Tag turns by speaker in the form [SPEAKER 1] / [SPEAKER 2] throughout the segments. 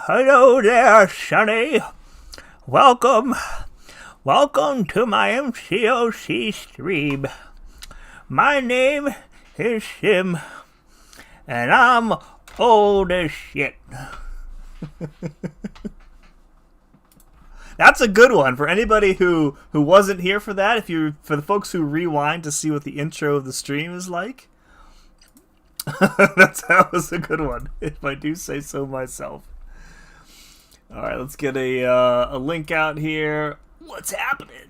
[SPEAKER 1] Hello there, Sonny. Welcome. Welcome to my mcoc stream. My name is Sim, and I'm old as shit. That's a good one for anybody who wasn't here for that. For the folks who rewind to see what the intro of the stream is like. That was a good one, if I do say so myself. All right, let's get a link out here. What's happening?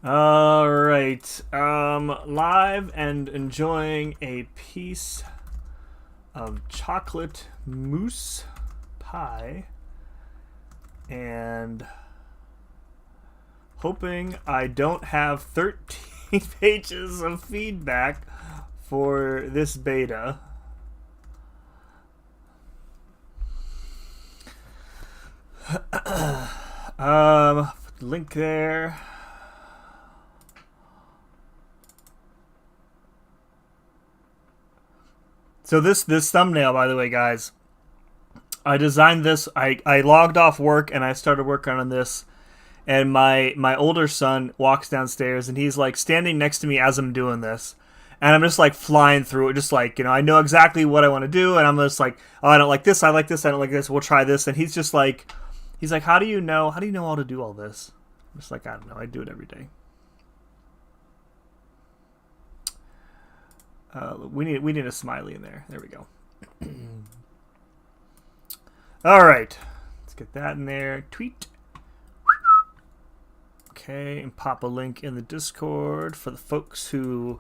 [SPEAKER 1] All right, live and enjoying a piece of chocolate mousse pie, and hoping I don't have 13 pages of feedback for this beta. Link there. So this thumbnail, by the way, guys, I designed this. I logged off work and I started working on this, and my older son walks downstairs and he's like standing next to me as I'm doing this, and I'm just like flying through it, just like, I know exactly what I want to do, and I'm just like, oh, I don't like this, I like this, I don't like this, we'll try this, and he's like, how do you know how to do all this? I'm just like, I don't know, I do it every day. We need a smiley in there. There we go. All right, let's get that in there. Tweet. Okay, and pop a link in the Discord for the folks who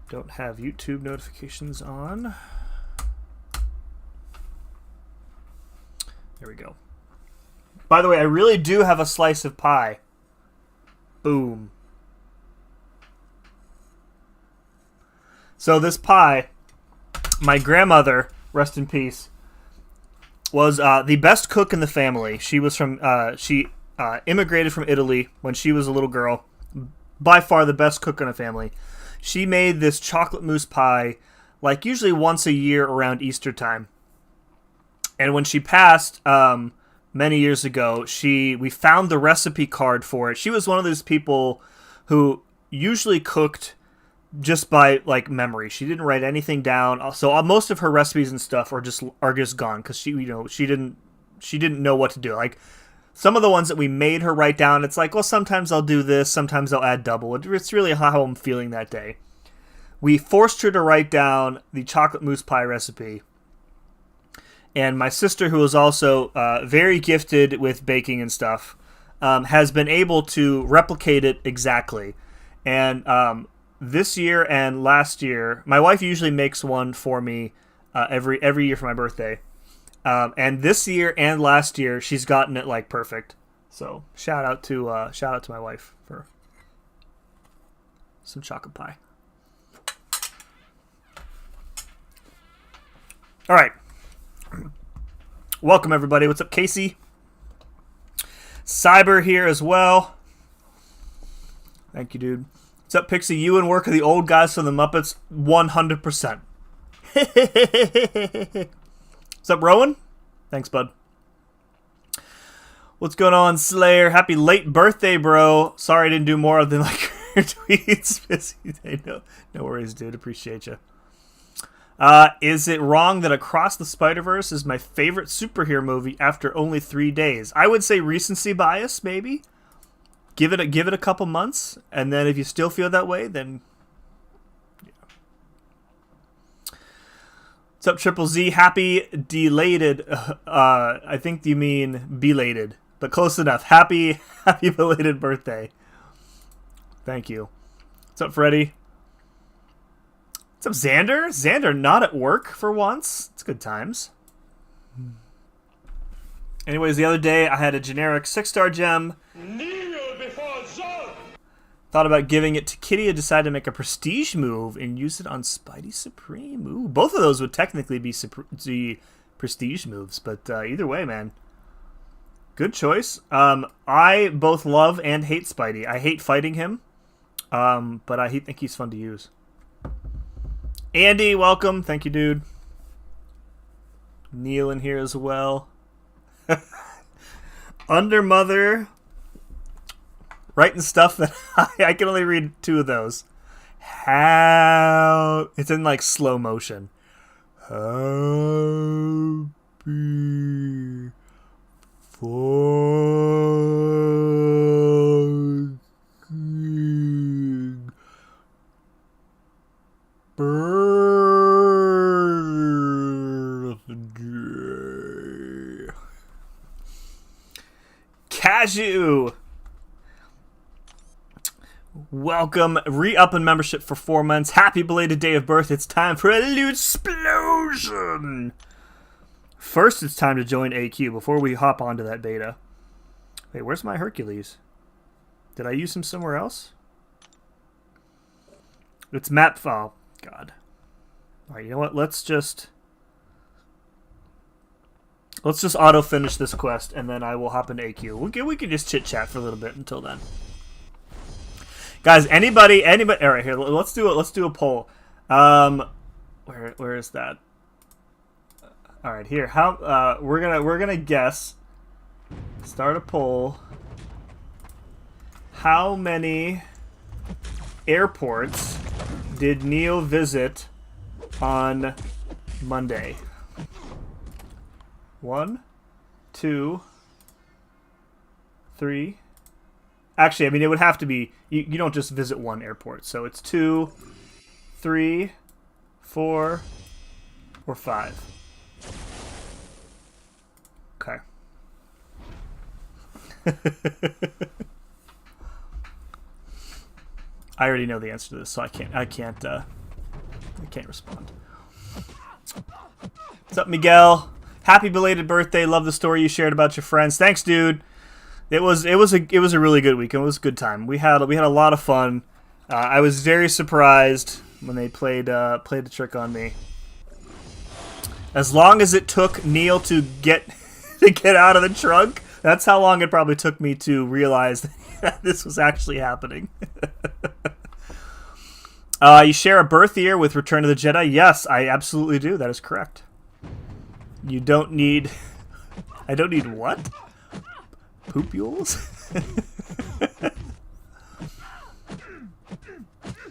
[SPEAKER 1] don't have YouTube notifications on. There we go. By the way, I really do have a slice of pie. Boom. So this pie, my grandmother, rest in peace, was the best cook in the family. She was from she immigrated from Italy when she was a little girl. By far the best cook in the family. She made this chocolate mousse pie like usually once a year around Easter time. And when she passed many years ago, we found the recipe card for it. She was one of those people who usually cooked just by like memory. She didn't write anything down. So most of her recipes and stuff are just gone because she didn't know what to do. Like some of the ones that we made her write down, it's like, well, sometimes I'll do this, sometimes I'll add double. It's really how I'm feeling that day. We forced her to write down the chocolate mousse pie recipe. And my sister, who is also very gifted with baking and stuff, has been able to replicate it exactly. And this year and last year, my wife usually makes one for me every year for my birthday. And this year and last year, she's gotten it like perfect. So shout out to my wife for some chocolate pie. All right. Welcome, everybody. What's up, Casey? Cyber here as well. Thank you, dude. What's up, Pixie? You and work are the old guys from the Muppets? 100%. What's up, Rowan? Thanks, bud. What's going on, Slayer? Happy late birthday, bro. Sorry I didn't do more than like your tweets. Busy day. No worries, dude. Appreciate you. Is it wrong that Across the Spider-Verse is my favorite superhero movie after only 3 days? I would say recency bias, maybe. Give it a couple months, and then if you still feel that way, then yeah. What's up, Triple Z? Happy belated. I think you mean belated, but close enough. Happy belated birthday. Thank you. What's up, Freddy? What's up, Xander? Xander not at work for once. It's good times. Anyways, the other day I had a generic 6-star gem. Thought about giving it to Kitty and decided to make a prestige move and use it on Spidey Supreme. Ooh, both of those would technically be prestige moves, but either way, man. Good choice. I both love and hate Spidey. I hate fighting him, but I think he's fun to use. Andy, welcome. Thank you, dude. Neil in here as well. Undermother. Writing stuff that I can only read 2 of those. How... It's in like slow motion. Happy fucking birthday. Cashew. Welcome. Re-up in membership for 4 months. Happy belated day of birth. It's time for a loot explosion. First, it's time to join AQ before we hop onto that beta. Wait, where's my Hercules? Did I use him somewhere else? It's map file. God. Alright, you know what? Let's just auto finish this quest and then I will hop into AQ. We can just chit chat for a little bit until then. Guys, anybody all right, here, let's do a poll. Where is that? All right, here. How we're gonna guess. Start a poll. How many airports did Neil visit on Monday? 1, 2, 3. Actually, I mean, it would have to be... You don't just visit one airport. So it's 2, 3, 4, or 5. Okay. I already know the answer to this, so I can't respond. What's up, Miguel? Happy belated birthday. Love the story you shared about your friends. Thanks, dude. It was a really good weekend. It was a good time. We had a lot of fun. I was very surprised when they played the trick on me. As long as it took Neil to get out of the trunk, that's how long it probably took me to realize that this was actually happening. You share a birth year with Return of the Jedi? Yes, I absolutely do. That is correct. You don't need... I don't need what? Poopules?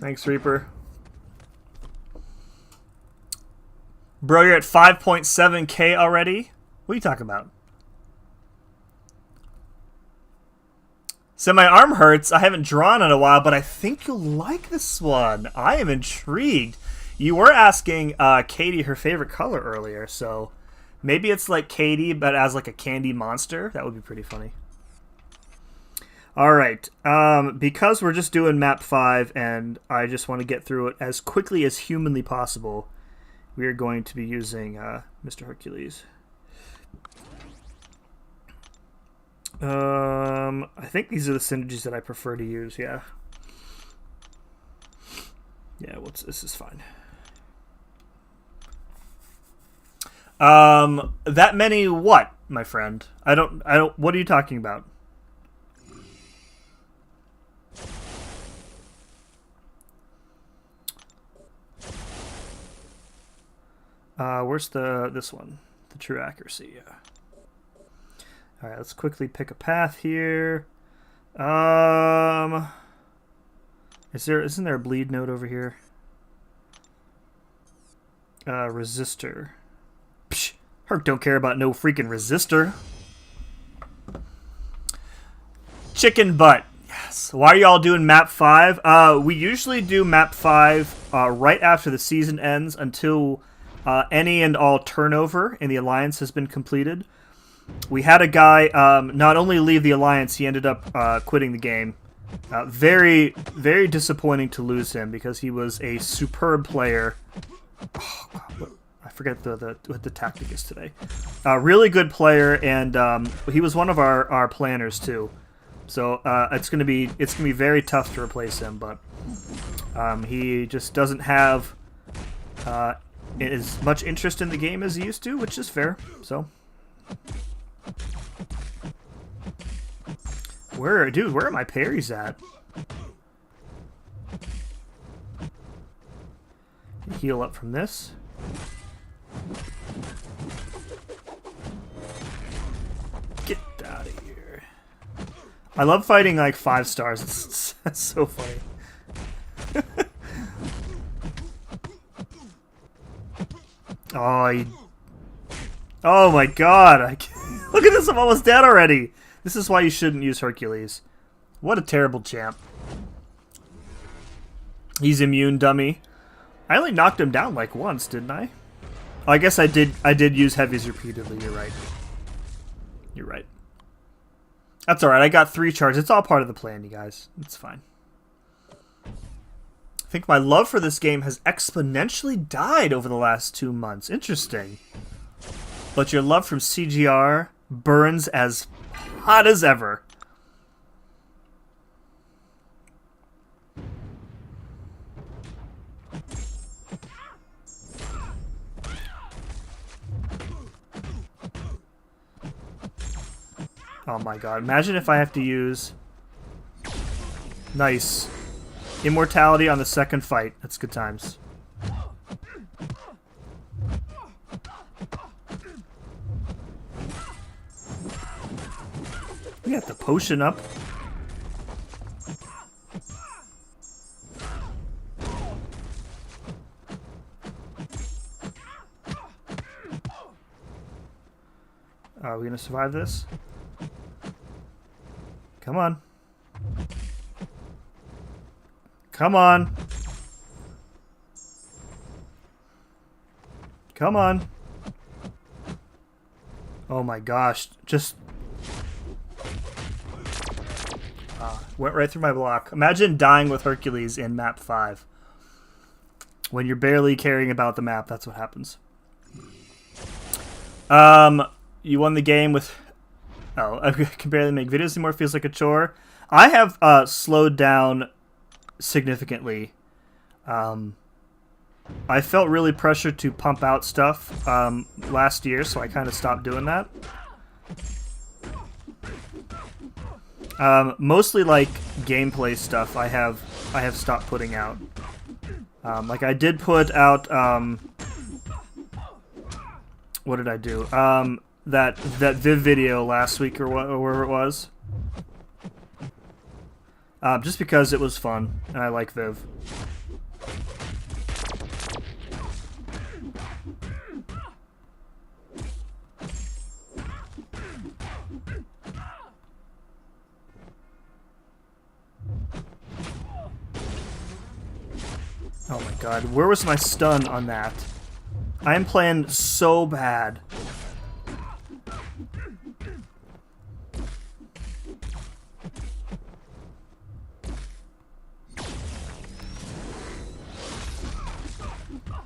[SPEAKER 1] Thanks, Reaper. Bro, you're at 5.7k already? What are you talking about? So my arm hurts. I haven't drawn in a while, but I think you'll like this one. I am intrigued. You were asking Katie her favorite color earlier, so maybe it's like Katie, but as like a candy monster. That would be pretty funny. All right. Because we're just doing map 5, and I just want to get through it as quickly as humanly possible, we are going to be using Mr. Hercules. I think these are the synergies that I prefer to use, yeah. Yeah, this is fine. That many what, my friend? I don't, what are you talking about? Where's this one? The true accuracy, yeah. Alright, let's quickly pick a path here. Isn't there a bleed node over here? Resistor. Psh, Herc don't care about no freaking resistor. Chicken butt. Yes. Why are y'all doing map 5? We usually do map 5 right after the season ends until any and all turnover in the Alliance has been completed. We had a guy not only leave the Alliance, he ended up quitting the game. Very, very disappointing to lose him because he was a superb player. Oh, God, I forget what the tactic is today. Really good player, and he was one of our planners too. So it's gonna be very tough to replace him, but he just doesn't have as much interest in the game as he used to, which is fair. So. Where are my parries at? Heal up from this. I love fighting like 5 stars. It's so funny. Oh my god! Look at this! I'm almost dead already. This is why you shouldn't use Hercules. What a terrible champ. He's immune, dummy. I only knocked him down like once, didn't I? Oh, I guess I did. I did use heavies repeatedly. You're right. You're right. That's all right. I got 3 charges. It's all part of the plan, you guys. It's fine. I think my love for this game has exponentially died over the last 2 months. Interesting. But your love from CGR burns as hot as ever. Oh my god. Imagine if I have to use... Nice. Immortality on the second fight. That's good times. We got the potion up. Are we gonna survive this? Come on. Come on. Come on. Oh my gosh. Just... went right through my block. Imagine dying with Hercules in map 5. When you're barely caring about the map, that's what happens. You won the game with... Oh, I can barely make videos anymore. Feels like a chore. I have slowed down significantly. I felt really pressured to pump out stuff last year, so I kind of stopped doing that. Mostly like gameplay stuff I have stopped putting out. Like I did put out what did I do? That Viv video last week or wherever it was. Just because it was fun and I like Viv. Oh my god, where was my stun on that? I am playing so bad.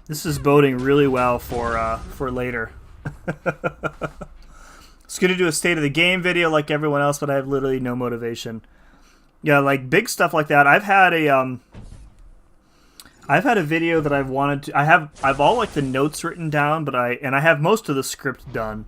[SPEAKER 1] This is boding really well for later. It's gonna do a state of the game video like everyone else, but I have literally no motivation. Yeah, like big stuff like that. I've had a video that I've wanted to. I've all like the notes written down, but I have most of the script done.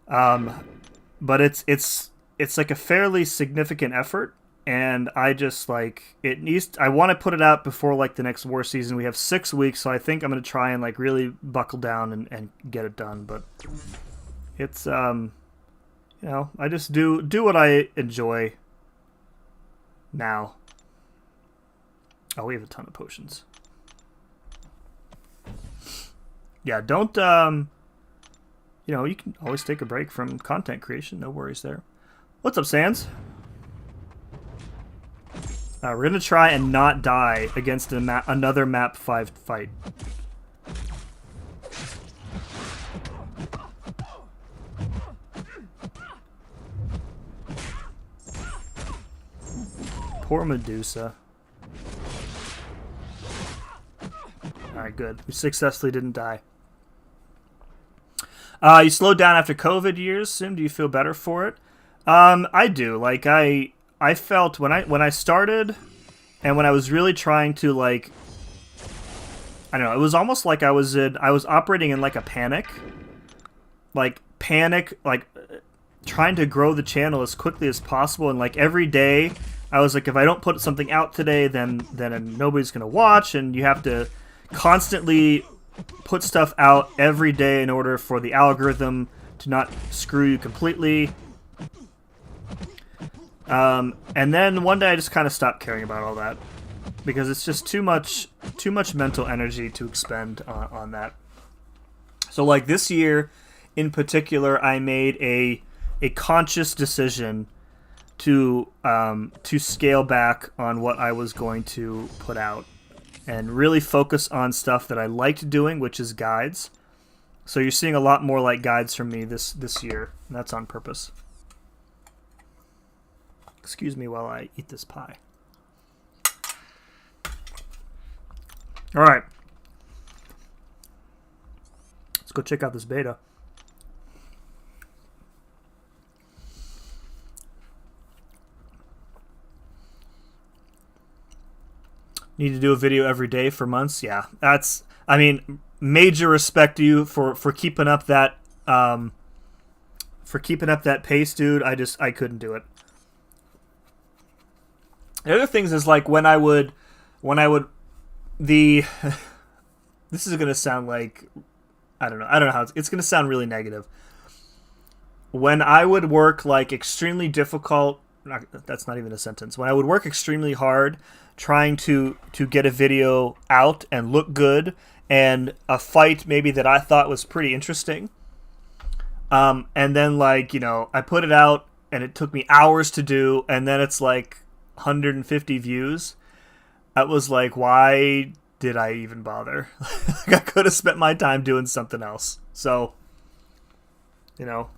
[SPEAKER 1] But it's like a fairly significant effort. And I just, like, I want to put it out before, like, the next war season. We have 6 weeks, so I think I'm going to try and, like, really buckle down and get it done. But it's, you know, I just do what I enjoy now. Oh, we have a ton of potions. Yeah, don't, you know, you can always take a break from content creation. No worries there. What's up, Sans? We're going to try and not die against another map 5 fight. Poor Medusa. Alright, good. We successfully didn't die. You slowed down after COVID years, Sim. Do you feel better for it? I do. Like, I felt when I started and when I was really trying to, like, I don't know, it was almost like I was operating in like a panic, like trying to grow the channel as quickly as possible, and like every day I was like, if I don't put something out today, then nobody's gonna watch, and you have to constantly put stuff out every day in order for the algorithm to not screw you completely. And then one day I just kind of stopped caring about all that because it's just too much mental energy to expend on that. So like this year in particular, I made a conscious decision to scale back on what I was going to put out and really focus on stuff that I liked doing, which is guides. So you're seeing a lot more like guides from me this year, and that's on purpose. Excuse me while I eat this pie. All right. Let's go check out this beta. Need to do a video every day for months? Yeah, that's, I mean, major respect to you for keeping up that pace, dude. I couldn't do it. The other things is like when I would this is gonna sound like I don't know how it's gonna sound really negative. When I would work like extremely difficult, that's not even a sentence. When I would work extremely hard trying to get a video out and look good and a fight maybe that I thought was pretty interesting, and then like, you know, I put it out and it took me hours to do, and then it's like 150 views. I was like, why did I even bother? Like, I could have spent my time doing something else. So, you know,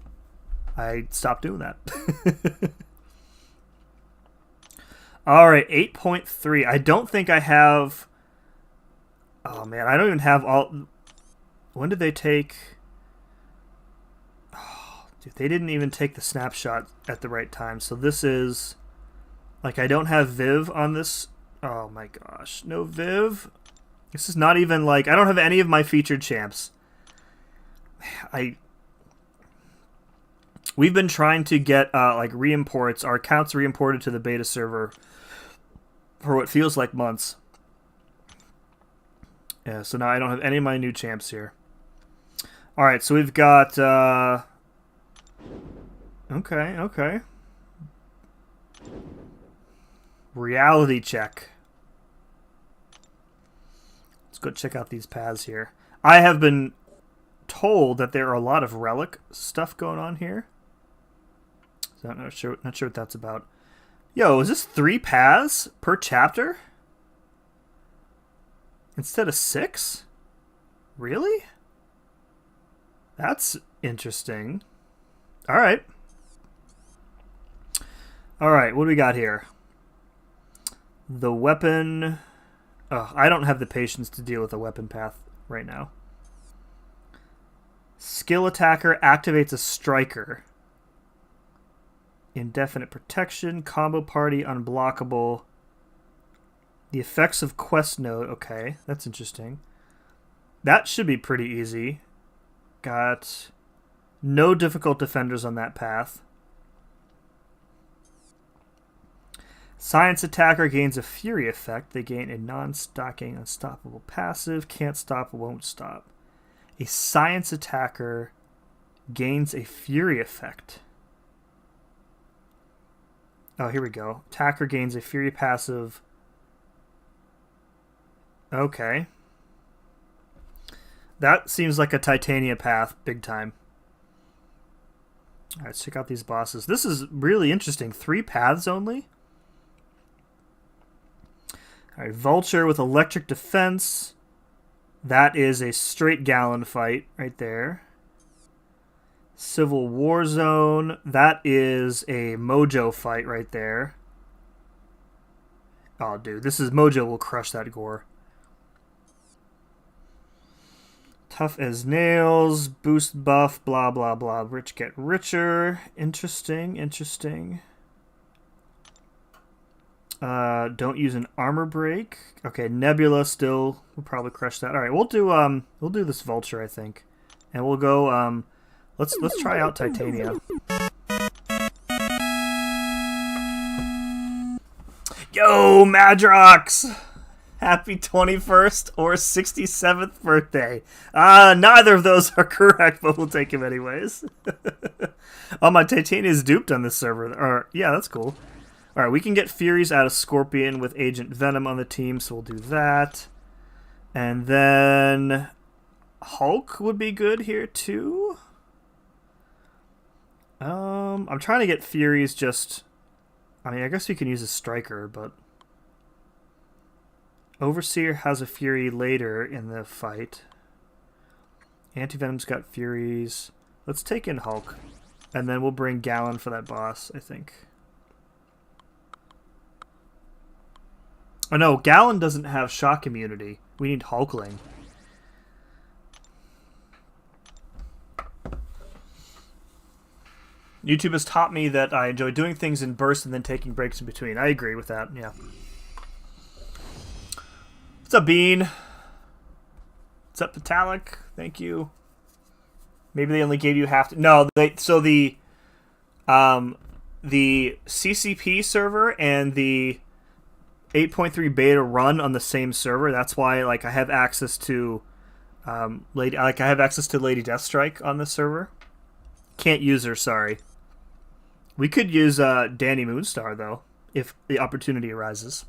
[SPEAKER 1] I stopped doing that. All right, 8.3. I don't think I have... Oh, man, I don't even have all... When did they take... Oh, dude, they didn't even take the snapshot at the right time. So this is... Like, I don't have Viv on this. Oh, my gosh. No Viv. This is not even, like... I don't have any of my featured champs. We've been trying to get, like, re-imports. Our accounts re-imported to the beta server for what feels like months. Yeah, so now I don't have any of my new champs here. Alright, so we've got... Okay. Reality check. Let's go check out these paths here. I have been told that there are a lot of relic stuff going on here. So I'm not sure what that's about. Yo, is this 3 paths per chapter? Instead of 6? Really? That's interesting. Alright. Alright, what do we got here? The weapon... Oh, I don't have the patience to deal with a weapon path right now. Skill attacker activates a striker. Indefinite protection. Combo party unblockable. The effects of quest node. Okay, that's interesting. That should be pretty easy. Got no difficult defenders on that path. Science attacker gains a fury effect. They gain a non-stacking unstoppable passive. Can't stop, won't stop. A science attacker gains a fury effect. Oh, here we go. Attacker gains a fury passive. Okay. That seems like a Titania path, big time. Alright, let's check out these bosses. This is really interesting. 3 paths only? Alright, Vulture with electric defense. That is a straight Gallon fight right there. Civil War Zone. That is a Mojo fight right there. Oh, dude, this is Mojo will crush that gore. Tough as nails. Boost buff. Blah, blah, blah. Rich get richer. Interesting. Don't use an armor break. Okay, Nebula still will probably crush that. All right, we'll do this Vulture, I think, and we'll go. Let's try out Titania. Yo, Madrox! Happy 21st or 67th birthday. Neither of those are correct, but we'll take him anyways. Oh, my Titania's duped on this server. Yeah, that's cool. All right, we can get Furies out of Scorpion with Agent Venom on the team, so we'll do that. And then Hulk would be good here too. I'm trying to get Furies just... I mean, I guess we can use a Striker, but... Overseer has a Fury later in the fight. Anti-Venom's got Furies. Let's take in Hulk. And then we'll bring Gallon for that boss, I think. Oh no, Gallon doesn't have shock immunity. We need Hulkling. YouTube has taught me that I enjoy doing things in bursts and then taking breaks in between. I agree with that, yeah. What's up, Bean? What's up, Metallic? Thank you. Maybe they only gave you half... No, so the CCP server and the 8.3 beta run on the same server. That's why, like, I have access to Lady Deathstrike on this server. Can't use her, sorry. We could use Danny Moonstar, though, if the opportunity arises.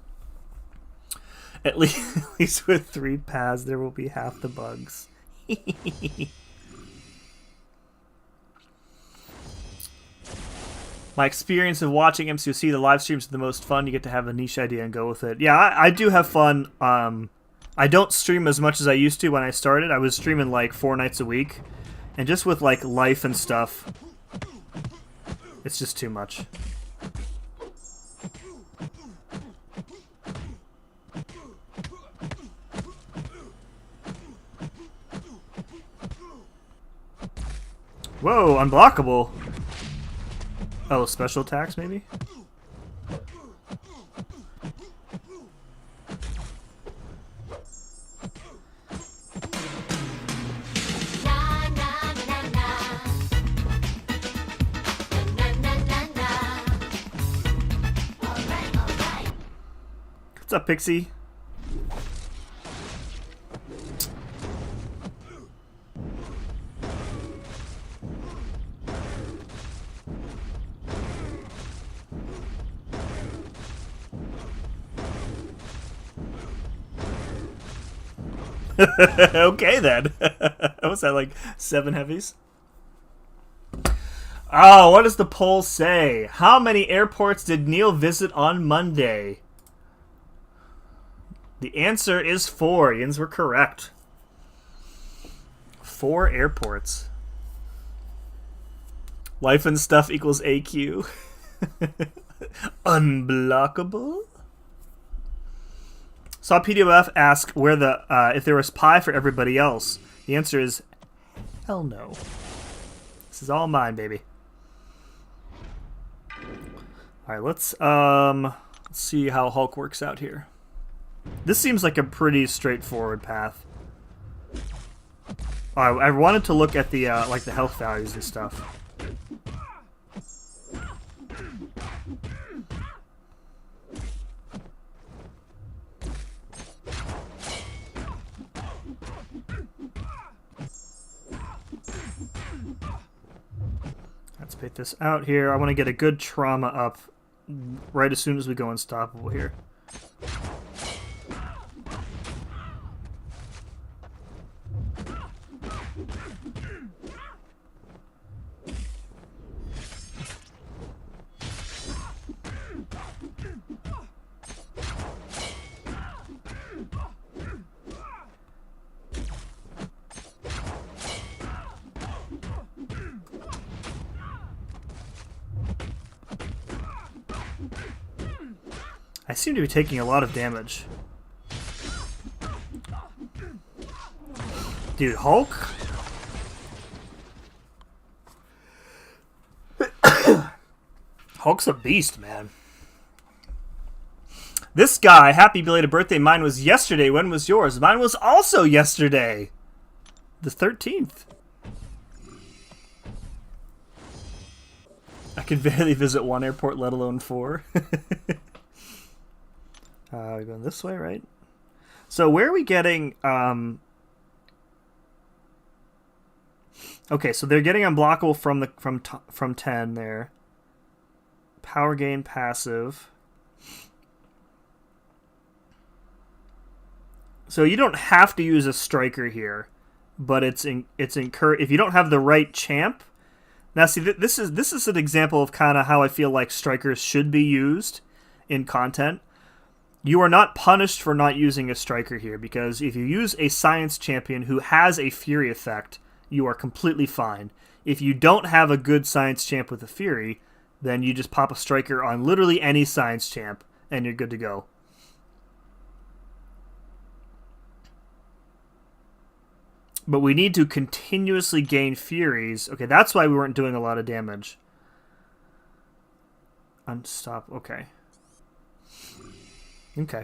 [SPEAKER 1] At least with 3 paths, there will be half the bugs. My experience of watching MCOC, the live streams are the most fun. You get to have a niche idea and go with it. Yeah, I do have fun. I don't stream as much as I used to when I started. I was streaming like 4 nights a week. And just with like life and stuff, it's just too much. Whoa, unblockable. Oh, special attacks maybe? What's up, Pixie? Okay then. What was that, like 7 heavies? Oh, what does the poll say? How many airports did Neil visit on Monday? The answer is 4. Yins were correct. 4 airports. Life and stuff equals AQ. Unblockable. Saw PDOF ask where the if there was pie for everybody else. The answer is hell no. This is all mine, baby. All right, let's see how Hulk works out here. This seems like a pretty straightforward path. I wanted to look at the like the health values and stuff. Let's put this out here. I want to get a good trauma up right as soon as we go unstoppable here. I seem to be taking a lot of damage. Dude, Hulk? Hulk's a beast, man. This guy, happy belated birthday. Mine was yesterday. When was yours? Mine was also yesterday. The 13th. I can barely visit 1 airport, let alone 4. We're going this way, right? So where are we getting... Okay, so they're getting unblockable from 10 there. Power gain passive. So you don't have to use a striker here, but it's if you don't have the right champ. Now, see, this is an example of kind of how I feel like strikers should be used in content. You are not punished for not using a striker here, because if you use a science champion who has a fury effect, you are completely fine. If you don't have a good science champ with a fury, then you just pop a striker on literally any science champ, and you're good to go. But we need to continuously gain furies. Okay, that's why we weren't doing a lot of damage. Unstop. Okay. Okay. I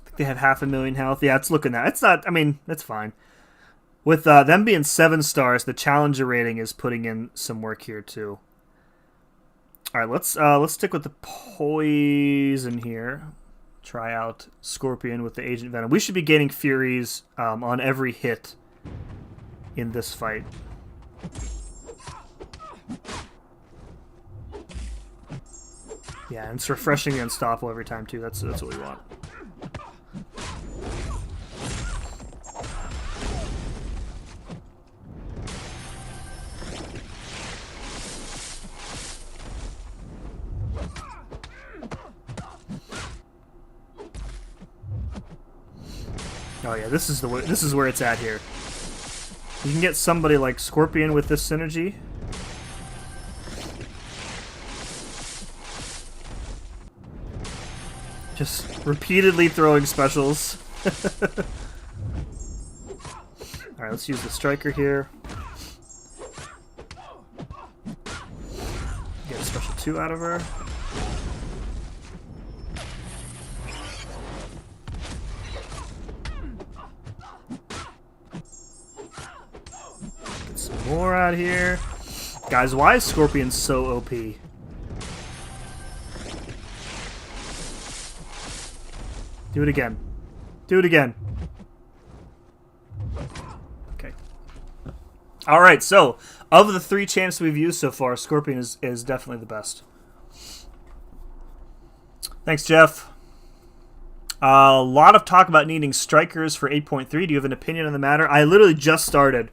[SPEAKER 1] think they have 500,000 health. Yeah, it's looking at. It's not. I mean, that's fine. With them being 7 stars, the challenger rating is putting in some work here too. All right, let's stick with the poison here. Try out Scorpion with the Agent Venom. We should be gaining Furies on every hit in this fight. Yeah, and it's refreshing and unstoppable every time too. That's what we want. Oh yeah, this is where it's at here. You can get somebody like Scorpion with this synergy. Just repeatedly throwing specials. Alright, let's use the striker here. Get a special 2 out of her. More out here. Guys, why is Scorpion so OP? Do it again. Do it again. Okay. Alright, so, of the 3 champs we've used so far, Scorpion is definitely the best. Thanks, Jeff. A lot of talk about needing strikers for 8.3. Do you have an opinion on the matter? I literally just started.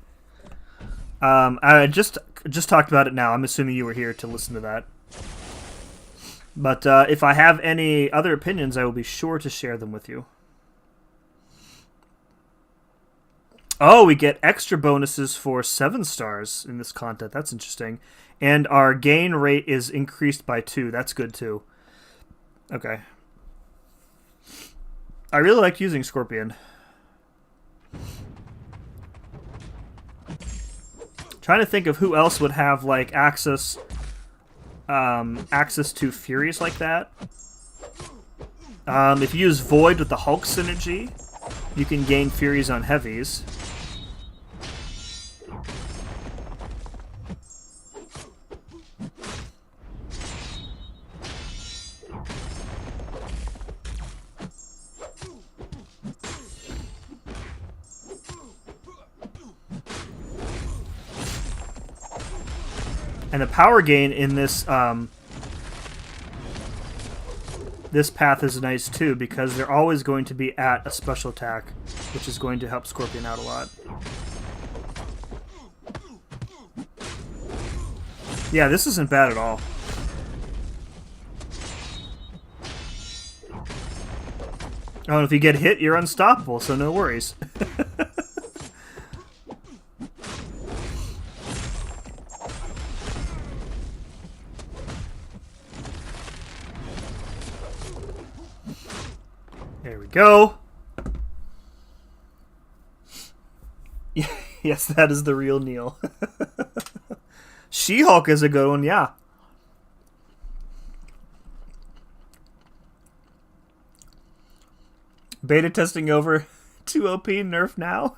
[SPEAKER 1] I just talked about it now. I'm assuming you were here to listen to that. But if I have any other opinions, I will be sure to share them with you. Oh, we get extra bonuses for 7 stars in this content. That's interesting. And our gain rate is increased by 2. That's good too. Okay. I really like using Scorpion. Trying to think of who else would have like access to Furies like that. If you use Void with the Hulk synergy, you can gain Furies on heavies. And the power gain in this this path is nice too, because they're always going to be at a special attack, which is going to help Scorpion out a lot. Yeah, this isn't bad at all. Oh, and if you get hit, you're unstoppable, so no worries. There we go. Yes, that is the real Neil. She-Hulk is a good one, yeah. Beta testing over. 2 OP nerf now.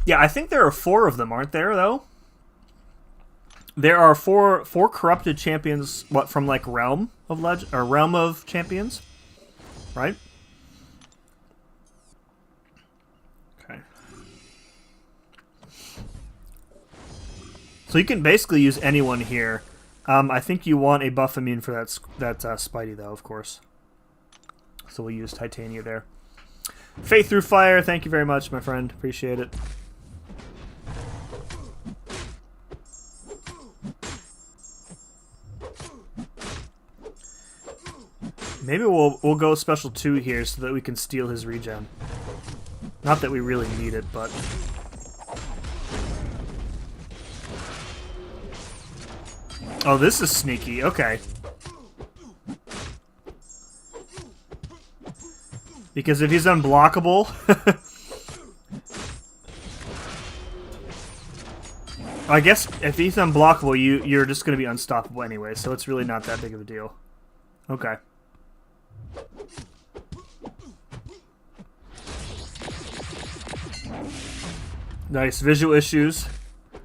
[SPEAKER 1] Yeah, I think there are 4 of them, aren't there, though? There are four corrupted champions. What, from like Realm of Legend or Realm of Champions, right? Okay. So you can basically use anyone here. I think you want a buff immune for that Spidey though, of course. So we'll use Titania there. Faith Through Fire, thank you very much, my friend. Appreciate it. Maybe we'll go special 2 here so that we can steal his regen. Not that we really need it, but... Oh, this is sneaky. Okay. Because if he's unblockable... I guess if he's unblockable, you're just going to be unstoppable anyway, so it's really not that big of a deal. Okay. Nice. Visual issues.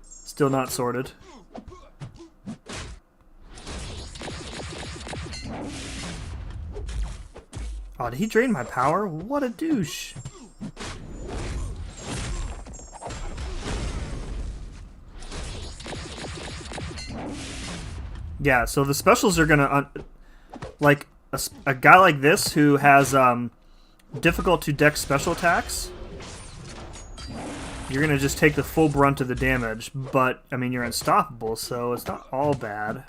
[SPEAKER 1] Still not sorted. Oh, did he drain my power? What a douche. Yeah, so the specials are gonna... like, a guy like this who has difficult to dex special attacks, you're gonna just take the full brunt of the damage, but, I mean, you're unstoppable, so it's not all bad.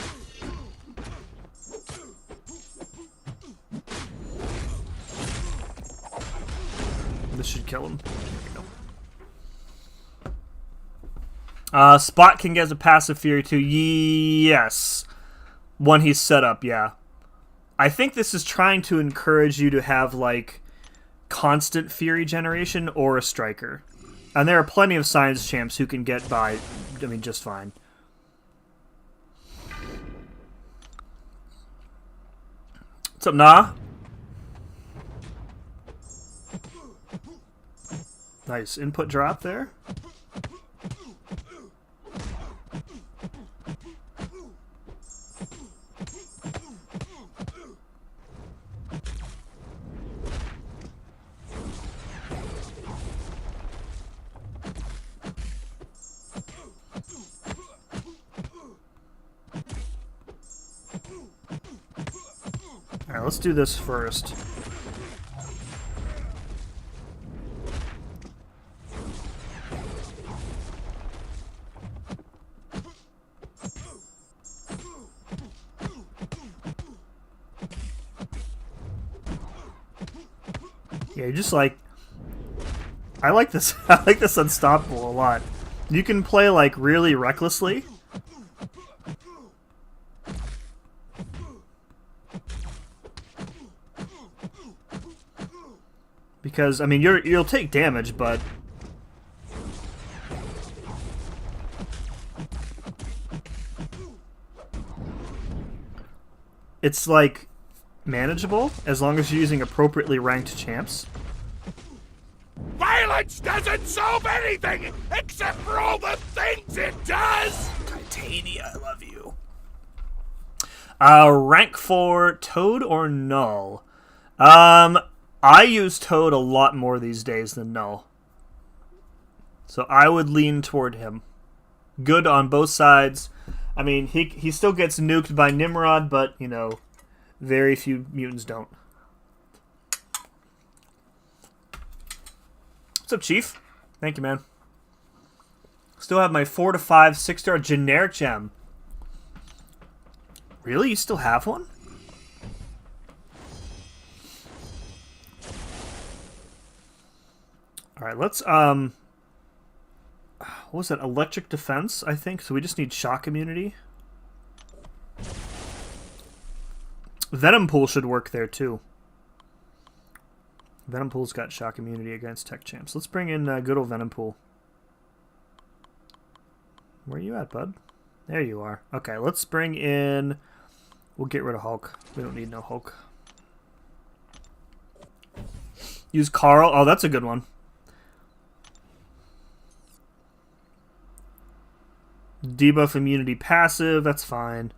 [SPEAKER 1] This should kill him. There we go. Spot can get a passive Fury too. Yes. When he's set up, yeah. I think this is trying to encourage you to have, like, constant Fury generation or a Striker. And there are plenty of Science Champs who can get by, I mean, just fine. What's up, Nah? Nice input drop there. Alright, let's do this first. Yeah, you're just like... I like this. I like this Unstoppable a lot. You can play, like, really recklessly. Because, I mean, you'll take damage, but... it's, like, manageable, as long as you're using appropriately ranked champs.
[SPEAKER 2] Violence doesn't solve anything except for all the things it does!
[SPEAKER 1] Titania, I love you. Rank 4, Toad or Null? I use Toad a lot more these days than Null. So I would lean toward him. Good on both sides. I mean, he still gets nuked by Nimrod, but, you know, very few mutants don't. What's up, Chief? Thank you, man. Still have my 4 to 5 6-star generic gem. Really? You still have one? Alright, let's, what was that? Electric defense, I think. So we just need shock immunity. Venom Pool should work there, too. Venom Pool's got shock immunity against tech champs. Let's bring in good old Venom Pool. Where are you at, bud? There you are. Okay, let's bring in... we'll get rid of Hulk. We don't need no Hulk. Use Carl. Oh, that's a good one. Debuff immunity passive, that's fine.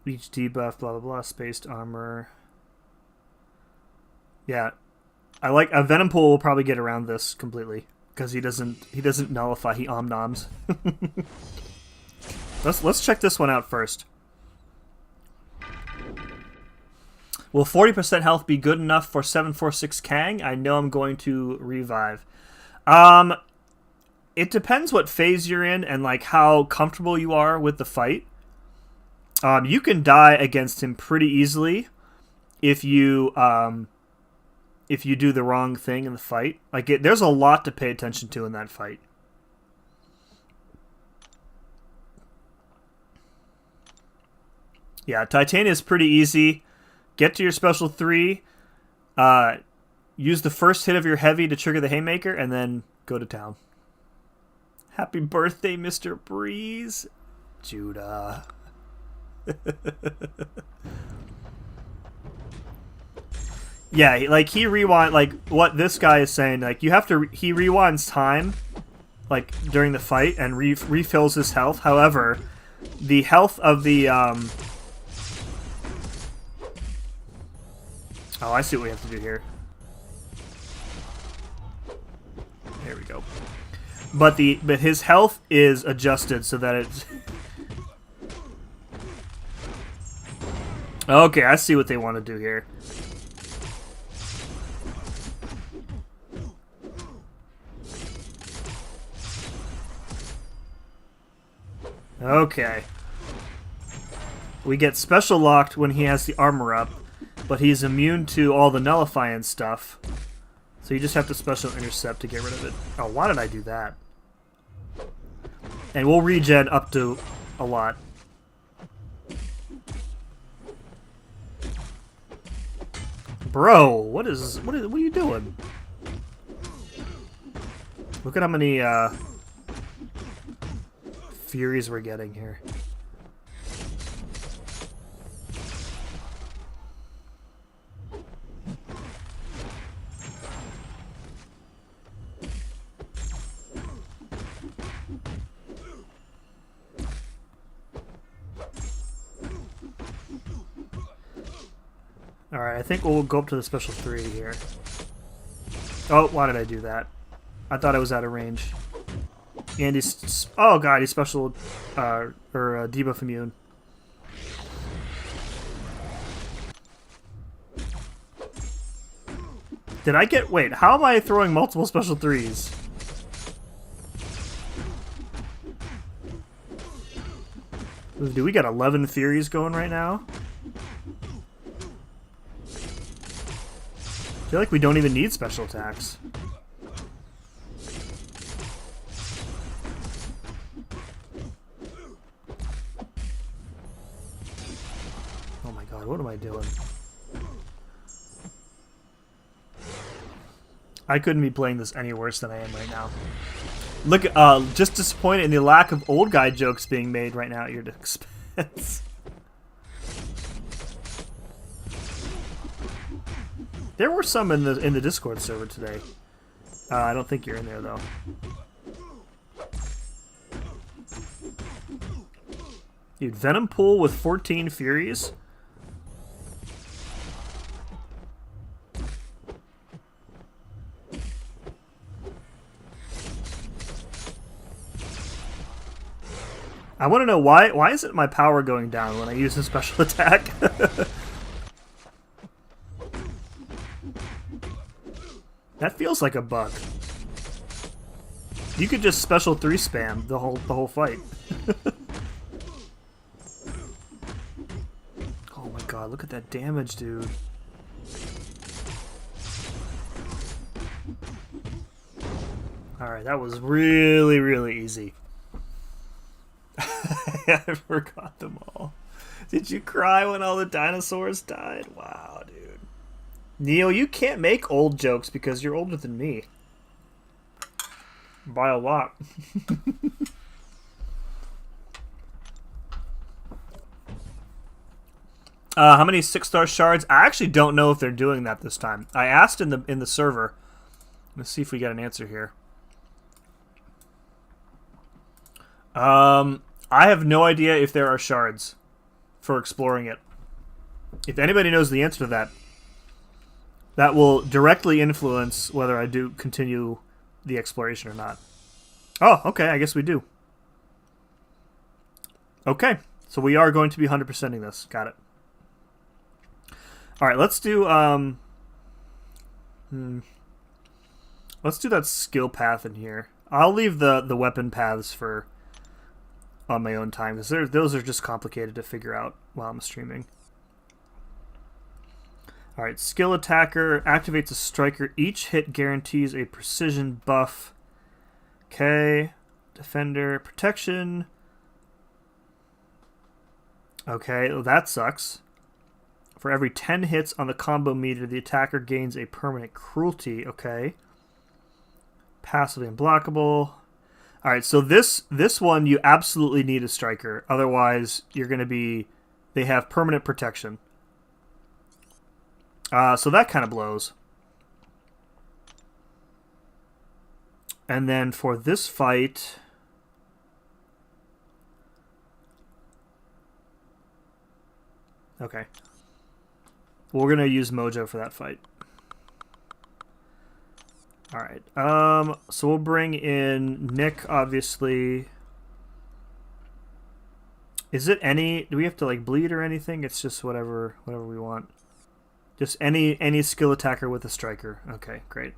[SPEAKER 1] Each debuff, blah blah blah, spaced armor. Yeah. I like a Venom Pool will probably get around this completely. Because he doesn't nullify, he omnoms. let's check this one out first. Will 40% health be good enough for 746 Kang? I know I'm going to revive. It depends what phase you're in and like how comfortable you are with the fight. You can die against him pretty easily if you do the wrong thing in the fight. Like there's a lot to pay attention to in that fight. Yeah, Titania is pretty easy. Get to your special 3. Use the first hit of your heavy to trigger the Haymaker, and then go to town. Happy birthday, Mr. Breeze. Judah. Yeah, like he rewind, like what this guy is saying, like you have to, he rewinds time, like during the fight and refills his health. However, the health of the, oh, I see what we have to do here. There we go. But his health is adjusted so that it's... Okay, I see what they want to do here. Okay. We get special locked when he has the armor up, but he's immune to all the nullifying stuff. So you just have to special intercept to get rid of it. Oh, why did I do that? And we'll regen up to a lot. Bro, what are you doing? Look at how many Furies we're getting here. Alright, I think we'll go up to the special 3 here. Oh, why did I do that? I thought I was out of range. And he's... Oh god, he's special... debuff immune. Did I get... Wait, how am I throwing multiple special 3s? Do we got 11 Furies going right now? I feel like we don't even need special attacks. Oh my god, what am I doing? I couldn't be playing this any worse than I am right now. Look, just disappointed in the lack of old guy jokes being made right now at your expense. There were some in the Discord server today. I don't think you're in there though. Dude, Venom Pool with 14 Furies. I want to know why isn't my power going down when I use a special attack? That feels like a bug. You could just special 3 spam the whole fight. Oh my god, look at that damage, dude. Alright, that was really, really easy. I forgot them all. Did you cry when all the dinosaurs died? Wow, dude. Neil, you can't make old jokes because you're older than me. By a lot. How many 6-star shards? I actually don't know if they're doing that this time. I asked in the server. Let's see if we get an answer here. I have no idea if there are shards for exploring it. If anybody knows the answer to that, that will directly influence whether I do continue the exploration or not. Oh, okay, I guess we do. Okay, so we are going to be 100%ing this. Got it. All right, let's do let's do that skill path in here. I'll leave the weapon paths for on my own time because those are just complicated to figure out while I'm streaming. All right, skill attacker activates a striker. Each hit guarantees a precision buff. Okay, defender protection. Okay, well, that sucks. For every 10 hits on the combo meter, the attacker gains a permanent cruelty. Okay. Passively unblockable. Alright, so this one you absolutely need a striker. Otherwise, you're going to be... They have permanent protection. So that kind of blows. And then for this fight... Okay. We're going to use Mojo for that fight. Alright. So we'll bring in Nick, obviously. Is it any... Do we have to, like, bleed or anything? It's just whatever we want. Just any skill attacker with a striker. Okay, great.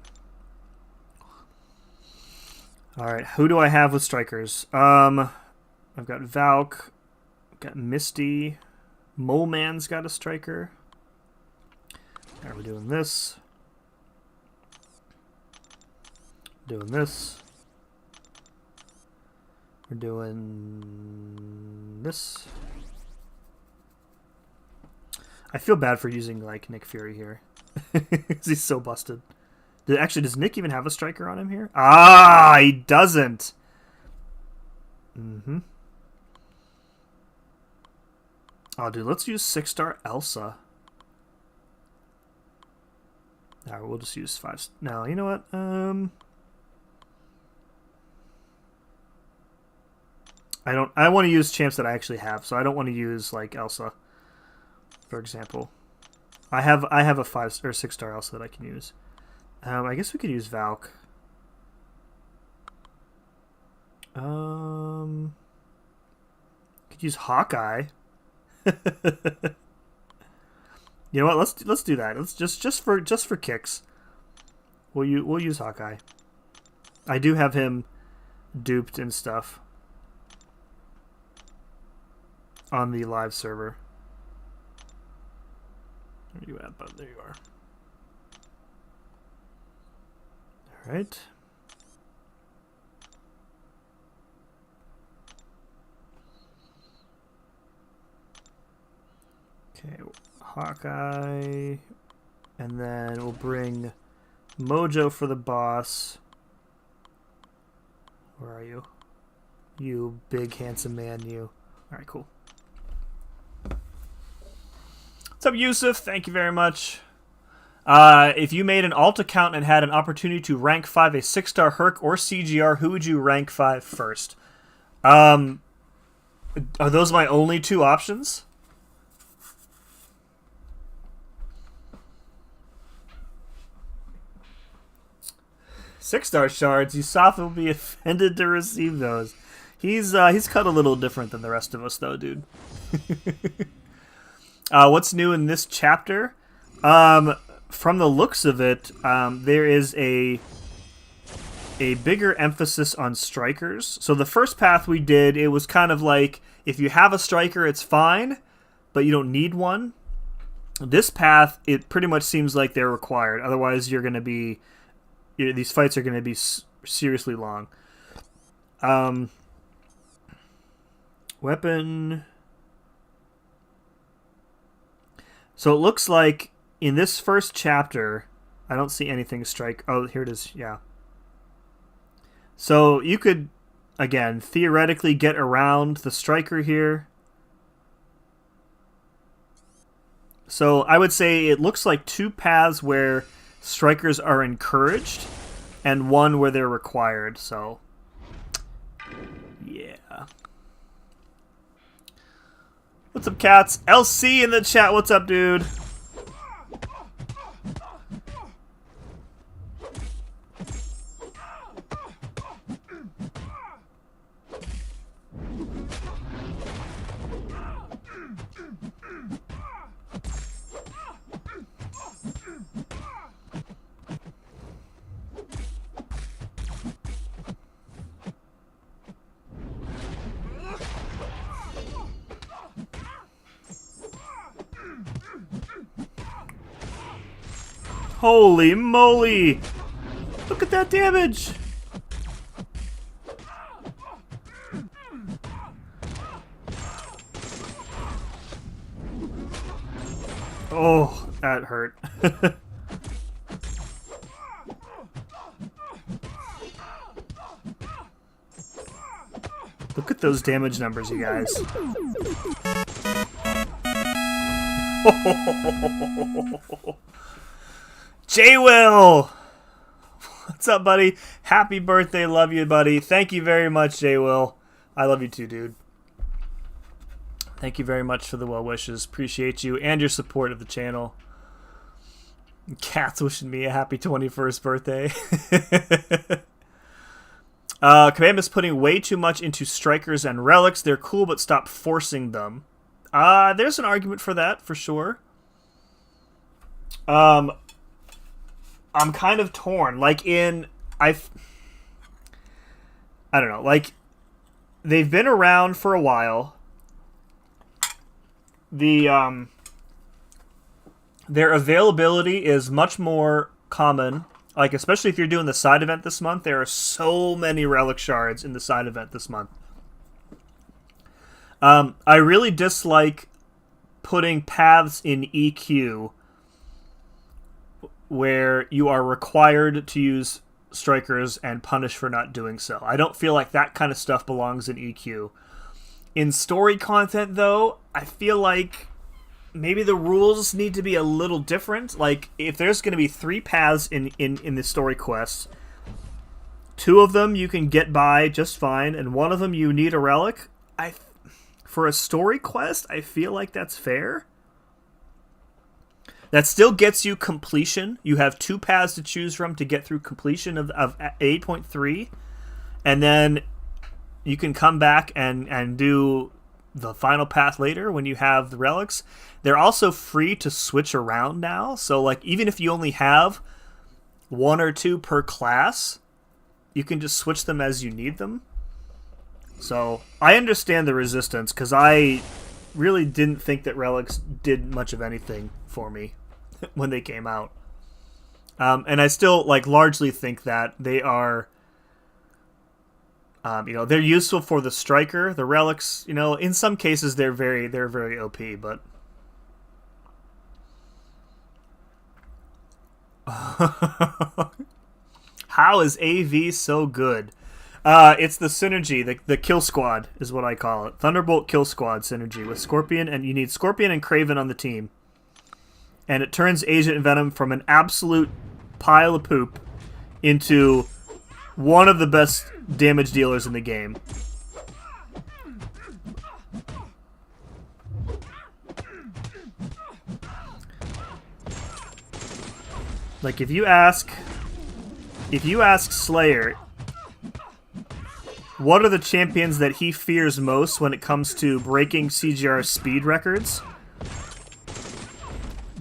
[SPEAKER 1] Alright, who do I have with strikers? I've got Valk. I've got Misty. Mole Man's got a striker. Alright, we're doing this. Doing this. We're doing this. I feel bad for using like Nick Fury here. He's so busted. Actually, does Nick even have a striker on him here? Ah, he doesn't. Mm-hmm. Oh, dude, let's use 6-star Elsa. Alright, we'll just use 5. No, you know what? I want to use champs that I actually have, so I don't want to use like Elsa, for example. I have a 5 or 6-star Elsa that I can use. I guess we could use Valk. Could use Hawkeye. You know what? Let's do that. Let's just for kicks. We'll use Hawkeye. I do have him duped and stuff on the live server. Where are you at, bud? There you are. All right. Okay, Hawkeye, and then we'll bring Mojo for the boss. Where are you? You big handsome man, you. All right, cool. What's up, Yusuf? Thank you very much. If you made an alt account and had an opportunity to rank 5 a 6-star Herc or CGR, who would you rank 5 first? Are those my only two options? Six-star shards. Yusuf will be offended to receive those. He's cut a little different than the rest of us, though, dude. What's new in this chapter? From the looks of it, there is a bigger emphasis on strikers. So the first path we did, it was kind of like, if you have a striker, it's fine, but you don't need one. This path, it pretty much seems like they're required. Otherwise, you're going to be... These fights are going to be seriously long. Weapon... So it looks like in this first chapter, I don't see anything strike. Oh, here it is. Yeah. So you could, again, theoretically get around the striker here. So I would say it looks like 2 paths where strikers are encouraged and 1 where they're required. So, yeah. What's up, cats? LC in the chat. What's up, dude? Holy moly! Look at that damage! Oh, that hurt. Look at those damage numbers, you guys. J-Will! What's up, buddy? Happy birthday. Love you, buddy. Thank you very much, J-Will. I love you too, dude. Thank you very much for the well wishes. Appreciate you and your support of the channel. Cat's wishing me a happy 21st birthday. Command is putting way too much into strikers and relics. They're cool, but stop forcing them. There's an argument for that, for sure. I'm kind of torn. Like I don't know. Like, they've been around for a while. Their availability is much more common. Like, especially if you're doing the side event this month, there are so many relic shards in the side event this month. I really dislike putting paths in EQ where you are required to use strikers and punished for not doing so. I don't feel like that kind of stuff belongs in EQ. In story content, though, I feel like maybe the rules need to be a little different. Like, if there's going to be 3 paths in the story quests, 2 of them you can get by just fine, and 1 of them you need a relic. For a story quest, I feel like that's fair. That still gets you completion. You have 2 paths to choose from to get through completion of 8.3, and then you can come back and do the final path later when you have the relics. They're also free to switch around now, so like even if you only have 1 or 2 per class, you can just switch them as you need them. So I understand the resistance, because I really didn't think that relics did much of anything for me when they came out. And I still largely think that they are they're useful for the striker. The relics, in some cases they're very OP, but how is AV so good? It's the synergy, the kill squad is what I call it. Thunderbolt kill squad synergy with Scorpion, and you need Scorpion and Kraven on the team. And it turns Agent Venom from an absolute pile of poop into one of the best damage dealers in the game. Like, if you ask Slayer what are the champions that he fears most when it comes to breaking CGR speed records,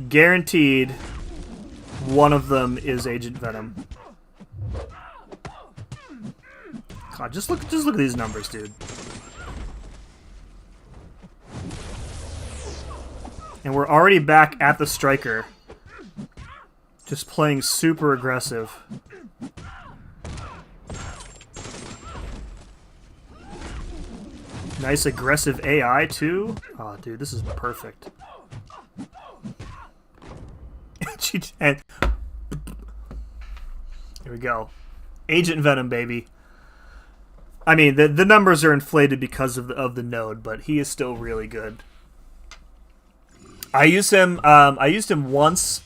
[SPEAKER 1] guaranteed one of them is Agent Venom. God, just look at these numbers, dude. And we're already back at the striker, just playing super aggressive. Nice aggressive AI too. Oh, dude, this is perfect. And here we go. Agent Venom, baby. I mean, the numbers are inflated because of the node, but he is still really good. I used him once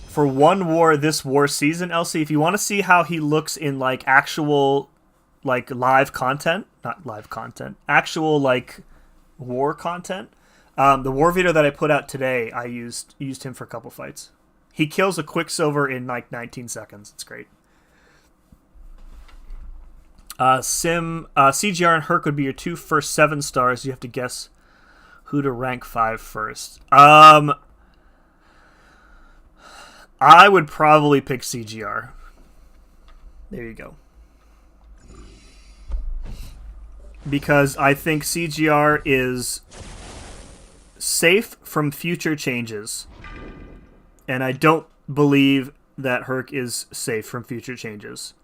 [SPEAKER 1] for one war this war season. LC, if you want to see how he looks in actual live content, not live content, actual war content, The Warvader that I put out today, I used him for a couple fights. He kills a Quicksilver in like 19 seconds. It's great. CGR and Herc would be your two first 7 stars. You have to guess who to rank 5 first. I would probably pick CGR. There you go. Because I think CGR is safe from future changes. And I don't believe that Herc is safe from future changes.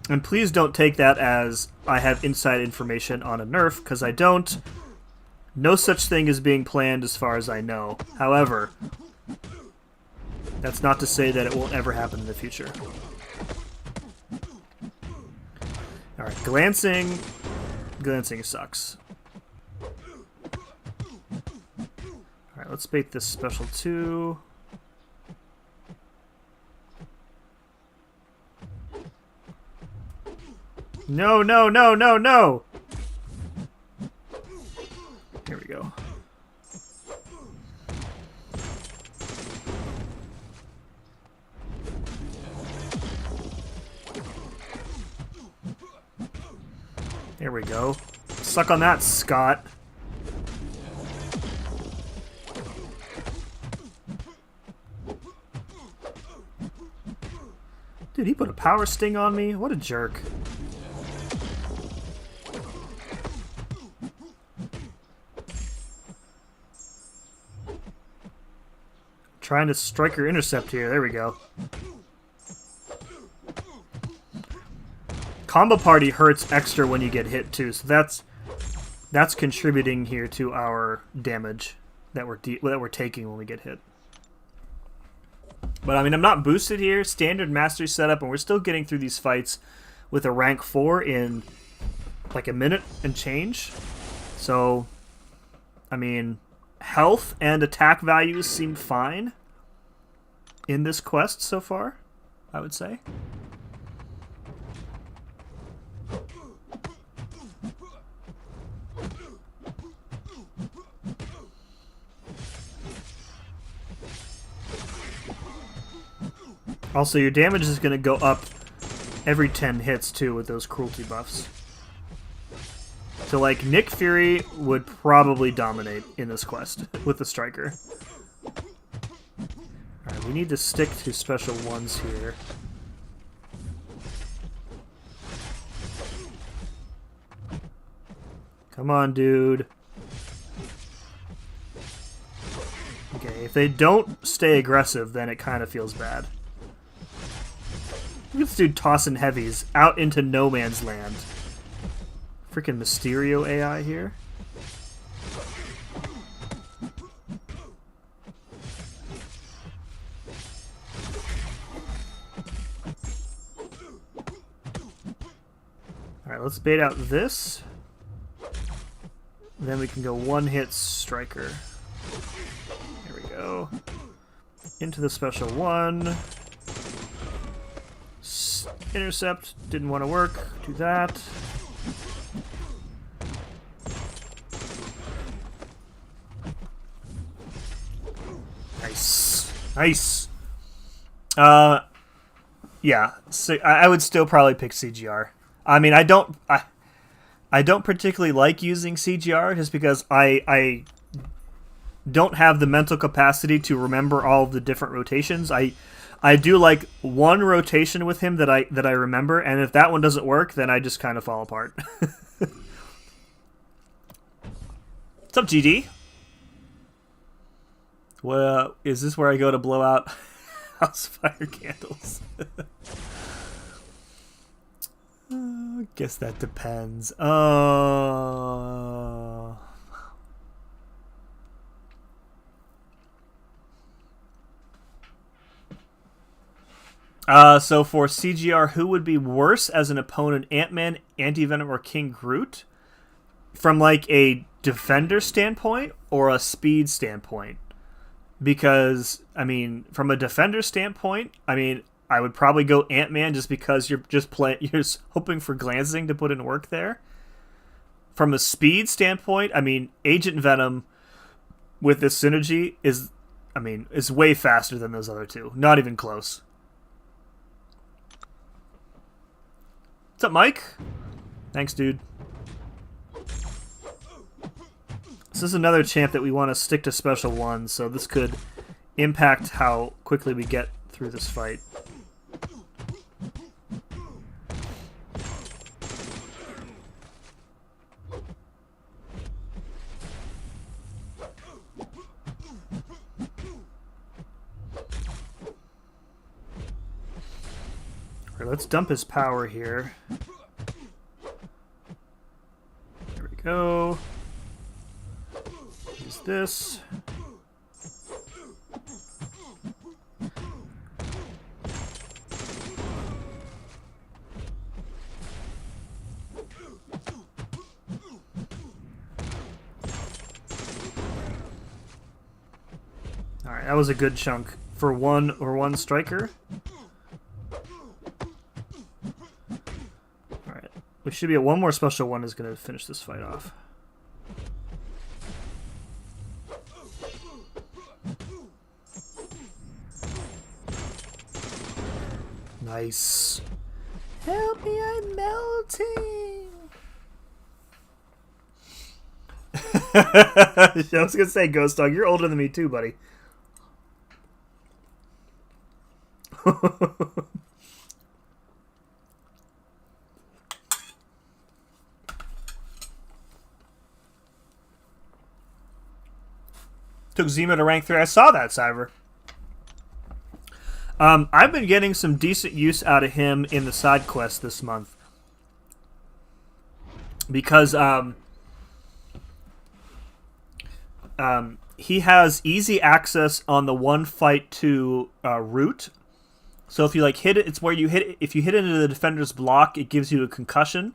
[SPEAKER 1] And please don't take that as I have inside information on a nerf, because I don't. No such thing is being planned as far as I know. However, that's not to say that it won't ever happen in the future. Alright, glancing. Glancing sucks. Alright, let's bait this special 2. No, no, no, no, no! Here we go. There we go. Suck on that, Scott. Dude, he put a power sting on me? What a jerk. Trying to striker intercept here. There we go. Combo party hurts extra when you get hit too, so that's contributing here to our damage that we're taking when we get hit. But I mean, I'm not boosted here. Standard mastery setup, and we're still getting through these fights with a rank 4 in like a minute and change. So, I mean, health and attack values seem fine in this quest so far, I would say. Also, your damage is going to go up every 10 hits, too, with those cruelty buffs. So, like, Nick Fury would probably dominate in this quest with the Striker. Alright, we need to stick to special ones here. Come on, dude. Okay, if they don't stay aggressive, then it kind of feels bad. Look at this dude tossing heavies out into no man's land. Freaking Mysterio AI here. Alright, let's bait out this. Then we can go one-hit striker. There we go. Into the special 1. Intercept, didn't want to work. Do that. Nice. Nice. Yeah, so I would still probably pick CGR. I mean, I don't particularly like using CGR just because I don't have the mental capacity to remember all of the different rotations. I do like one rotation with him that I remember, and if that one doesn't work, then I just kind of fall apart. What's up, GD? Well, is this where I go to blow out house fire candles? Guess that depends. So for CGR, who would be worse as an opponent, Ant-Man, Anti-Venom, or King Groot? From like a defender standpoint or a speed standpoint? Because, I mean, from a defender standpoint, I mean, I would probably go Ant-Man just because you're hoping for glancing to put in work there. From a speed standpoint, I mean, Agent Venom with this synergy is, I mean, is way faster than those other two. Not even close. What's up, Mike? Thanks, dude. This is another champ that we want to stick to special ones, so this could impact how quickly we get through this fight. Right, let's dump his power here. There we go. Use this. Alright, that was a good chunk for one striker. Alright. We should be at one more special one is gonna finish this fight off. Nice. Help me, I'm melting. I was gonna say, Ghost Dog, you're older than me too, buddy. Took Zima to rank 3. I saw that, Cyber. I've been getting some decent use out of him in the side quest this month. Because he has easy access on the 1-fight-2 route. So if you like hit it, it's where you hit it. If you hit into the defender's block, it gives you a concussion.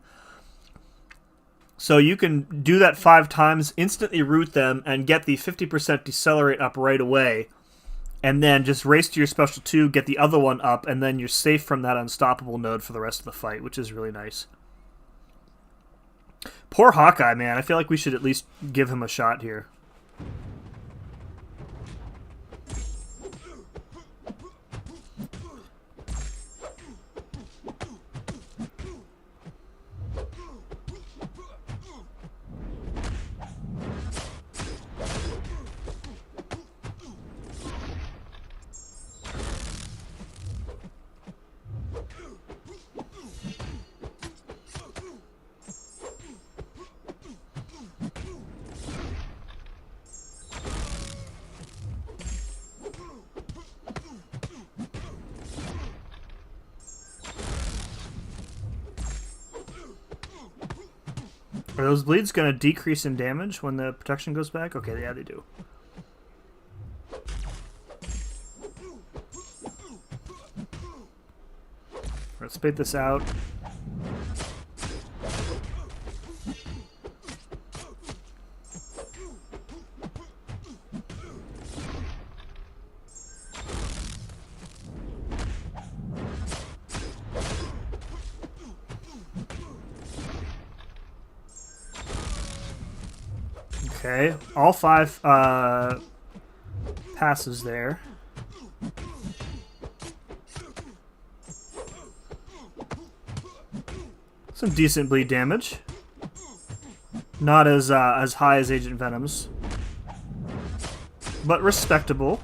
[SPEAKER 1] So you can do that 5 times, instantly root them, and get the 50% decelerate up right away. And then just race to your special 2, get the other one up, and then you're safe from that unstoppable node for the rest of the fight, which is really nice. Poor Hawkeye, man. I feel like we should at least give him a shot here. Are those bleeds going to decrease in damage when the protection goes back? Okay, yeah, they do. Let's spit this out. Okay, all 5 passes there. Some decent bleed damage. Not as high as Agent Venom's, but respectable.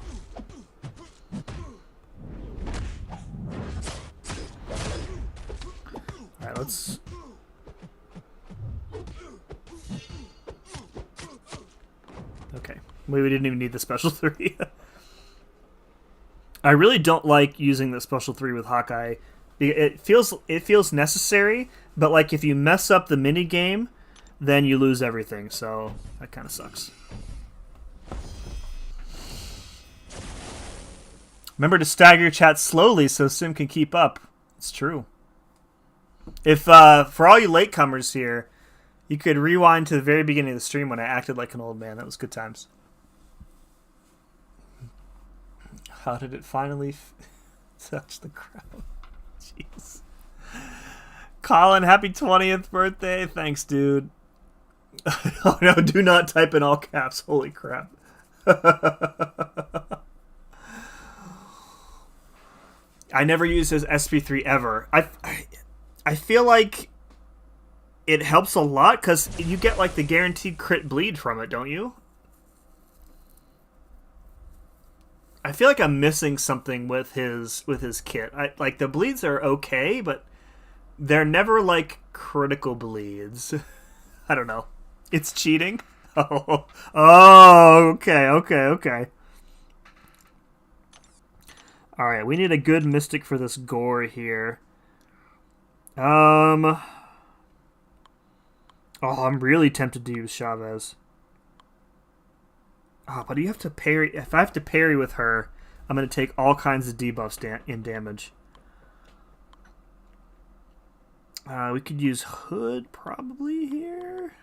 [SPEAKER 1] All right, let's. Okay, we didn't even need the special 3. I really don't like using the special 3 with Hawkeye. It feels necessary, but like if you mess up the mini game, then you lose everything. So that kind of sucks. Remember to stagger your chat slowly so Sim can keep up. It's true. If for all you latecomers here, you could rewind to the very beginning of the stream when I acted like an old man. That was good times. How did it finally touch the ground? Jeez. Colin, happy 20th birthday. Thanks, dude. Oh no, do not type in all caps. Holy crap. I never used his SP3 ever. I feel like it helps a lot because you get like the guaranteed crit bleed from it, don't you? I feel like I'm missing something with his kit. Like the bleeds are okay, but they're never like critical bleeds. I don't know. It's cheating. Oh, okay. All right, we need a good mystic for this gore here. Oh, I'm really tempted to use Chavez. Oh, but you have to parry. If I have to parry with her, I'm going to take all kinds of debuffs in damage. We could use Hood probably here.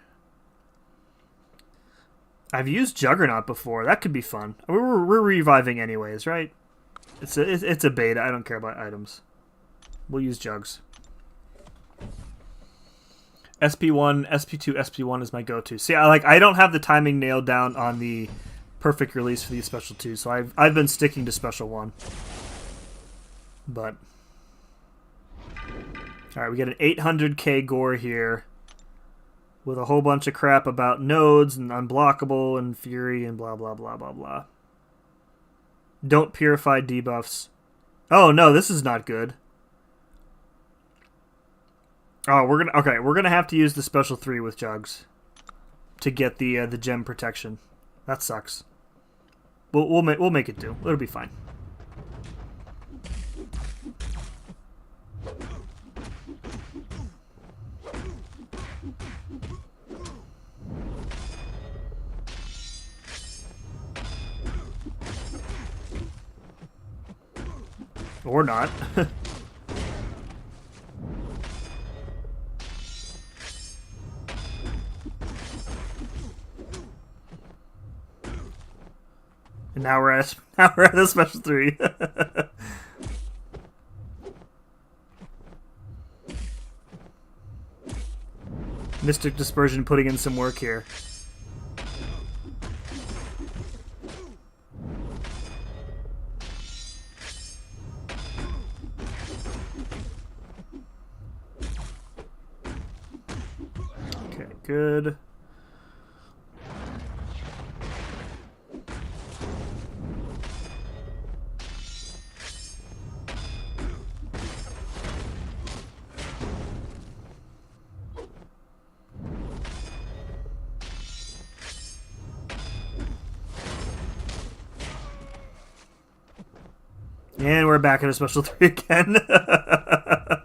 [SPEAKER 1] I've used Juggernaut before. That could be fun. We're reviving anyways, right? It's a beta. I don't care about items. We'll use Jugs. SP1, SP2, SP1 is my go-to. See, I don't have the timing nailed down on the perfect release for these special 2, so I've been sticking to special 1. But all right, we get an 800k gore here with a whole bunch of crap about nodes and unblockable and fury and blah blah blah blah blah. Don't purify debuffs. Oh no, this is not good. Oh, we're gonna have to use the special 3 with Jugs to get the gem protection. That sucks. We'll make it do. It'll be fine. Or not. And now we're at the special 3. Mystic Dispersion putting in some work here. Okay, good. And we're back at a special 3 again. The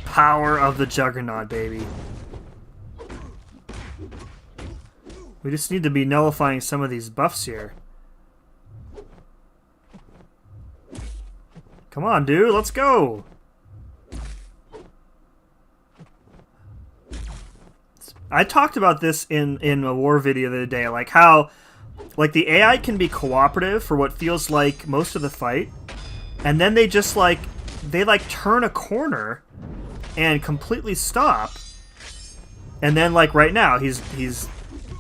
[SPEAKER 1] power of the Juggernaut, baby. We just need to be nullifying some of these buffs here. Come on, dude, let's go! I talked about this in a war video the other day, like how the AI can be cooperative for what feels like most of the fight, and then they just they turn a corner and completely stop, and then right now he's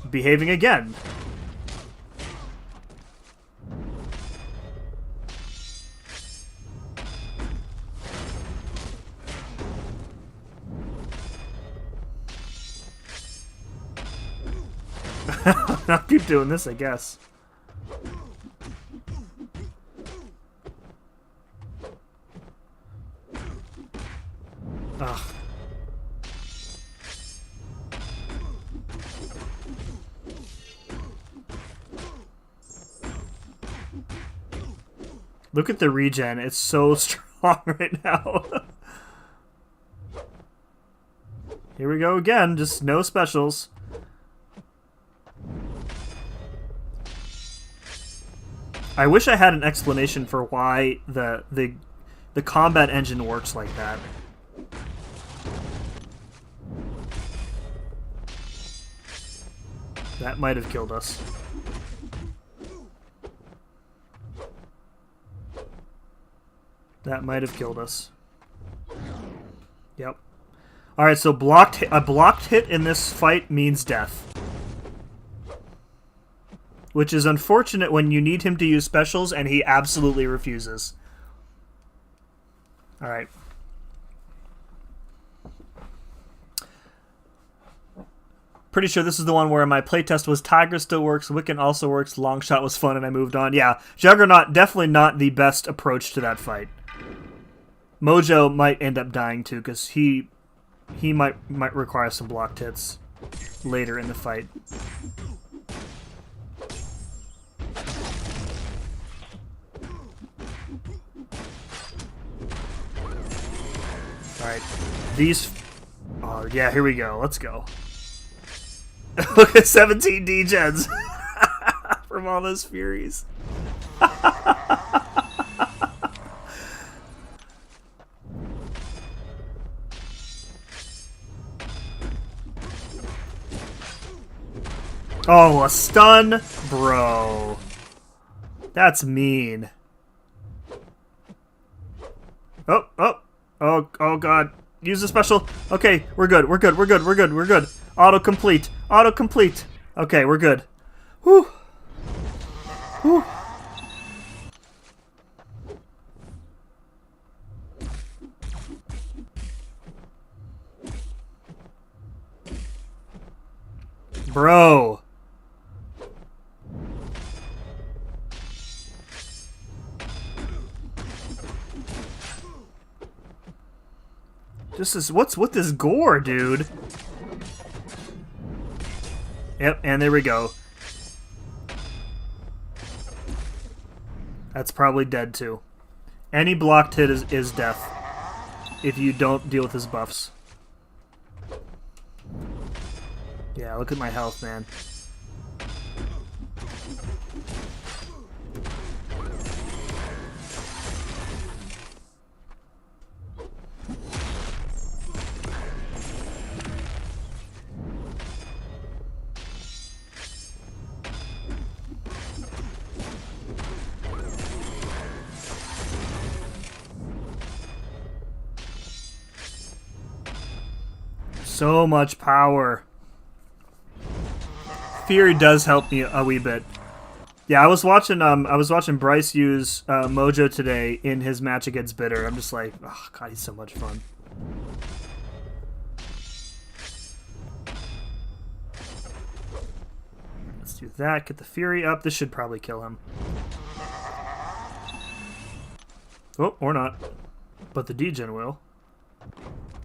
[SPEAKER 1] behaving again. I'll keep doing this, I guess. Ugh. Look at the regen. It's so strong right now. Here we go again. Just no specials. I wish I had an explanation for why the combat engine works like that. That might have killed us. That might have killed us. Yep. All right, so a blocked hit in this fight means death, which is unfortunate when you need him to use specials and he absolutely refuses. All right. Pretty sure this is the one where my playtest was Tiger still works, Wiccan also works, Long Shot was fun, and I moved on. Yeah, Juggernaut, definitely not the best approach to that fight. Mojo might end up dying too, because he might require some blocked hits later in the fight. Alright. These... Oh, yeah, here we go. Let's go. Look at 17 degens from all those Furies. Oh, a stun? Bro. That's mean. Oh, oh. Oh, God. Use the special. Okay, we're good. Autocomplete. Okay, we're good. Whew. Whew. Bro. What's with this gore, dude? Yep, and there we go. That's probably dead too. Any blocked hit is death if you don't deal with his buffs. Yeah, look at my health, man. So much power. Fury does help me a wee bit. Yeah, I was watching Bryce use Mojo today in his match against Bitter. I'm just like, oh god, he's so much fun. Let's do that. Get the Fury up. This should probably kill him. Oh, or not. But the degen will.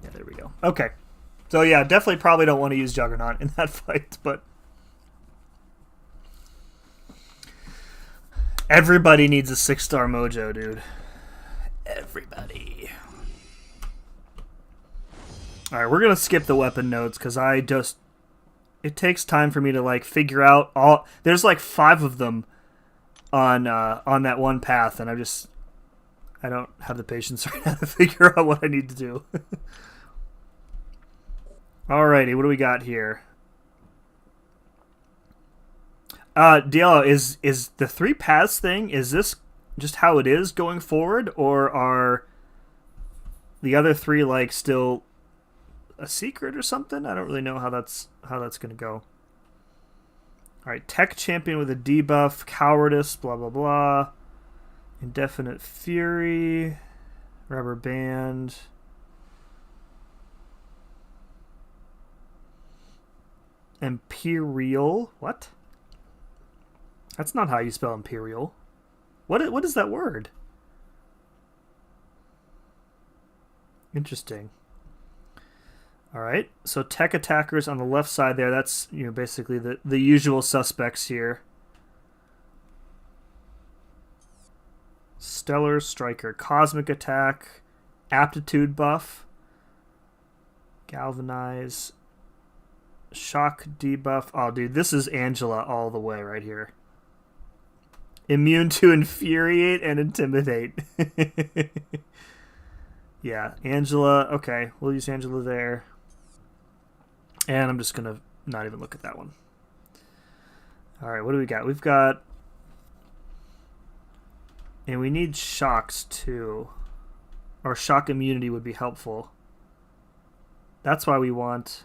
[SPEAKER 1] Yeah, there we go. Okay. So yeah, definitely probably don't want to use Juggernaut in that fight, but everybody needs a 6-star Mojo, dude. Everybody. Alright, we're going to skip the weapon notes because it takes time for me to like figure out all... There's like 5 of them on that one path, and I don't have the patience right now to figure out what I need to do. Alrighty, what do we got here? Diallo, is the 3 paths thing, is this just how it is going forward, or are the other 3 like still a secret or something? I don't really know how that's gonna go. Alright, Tech Champion with a debuff, Cowardice, blah blah blah. Indefinite Fury, Rubber Band. Imperial. What? That's not how you spell Imperial. What is that word? Interesting. Alright, so tech attackers on the left side there, that's basically the usual suspects here. Stellar Striker, Cosmic Attack, Aptitude buff, Galvanize, Shock debuff. Oh, dude, this is Angela all the way right here. Immune to Infuriate and Intimidate. Yeah, Angela. Okay, we'll use Angela there. And I'm just going to not even look at that one. Alright, what do we got? We've got... And we need shocks, too. Or shock immunity would be helpful. That's why we want...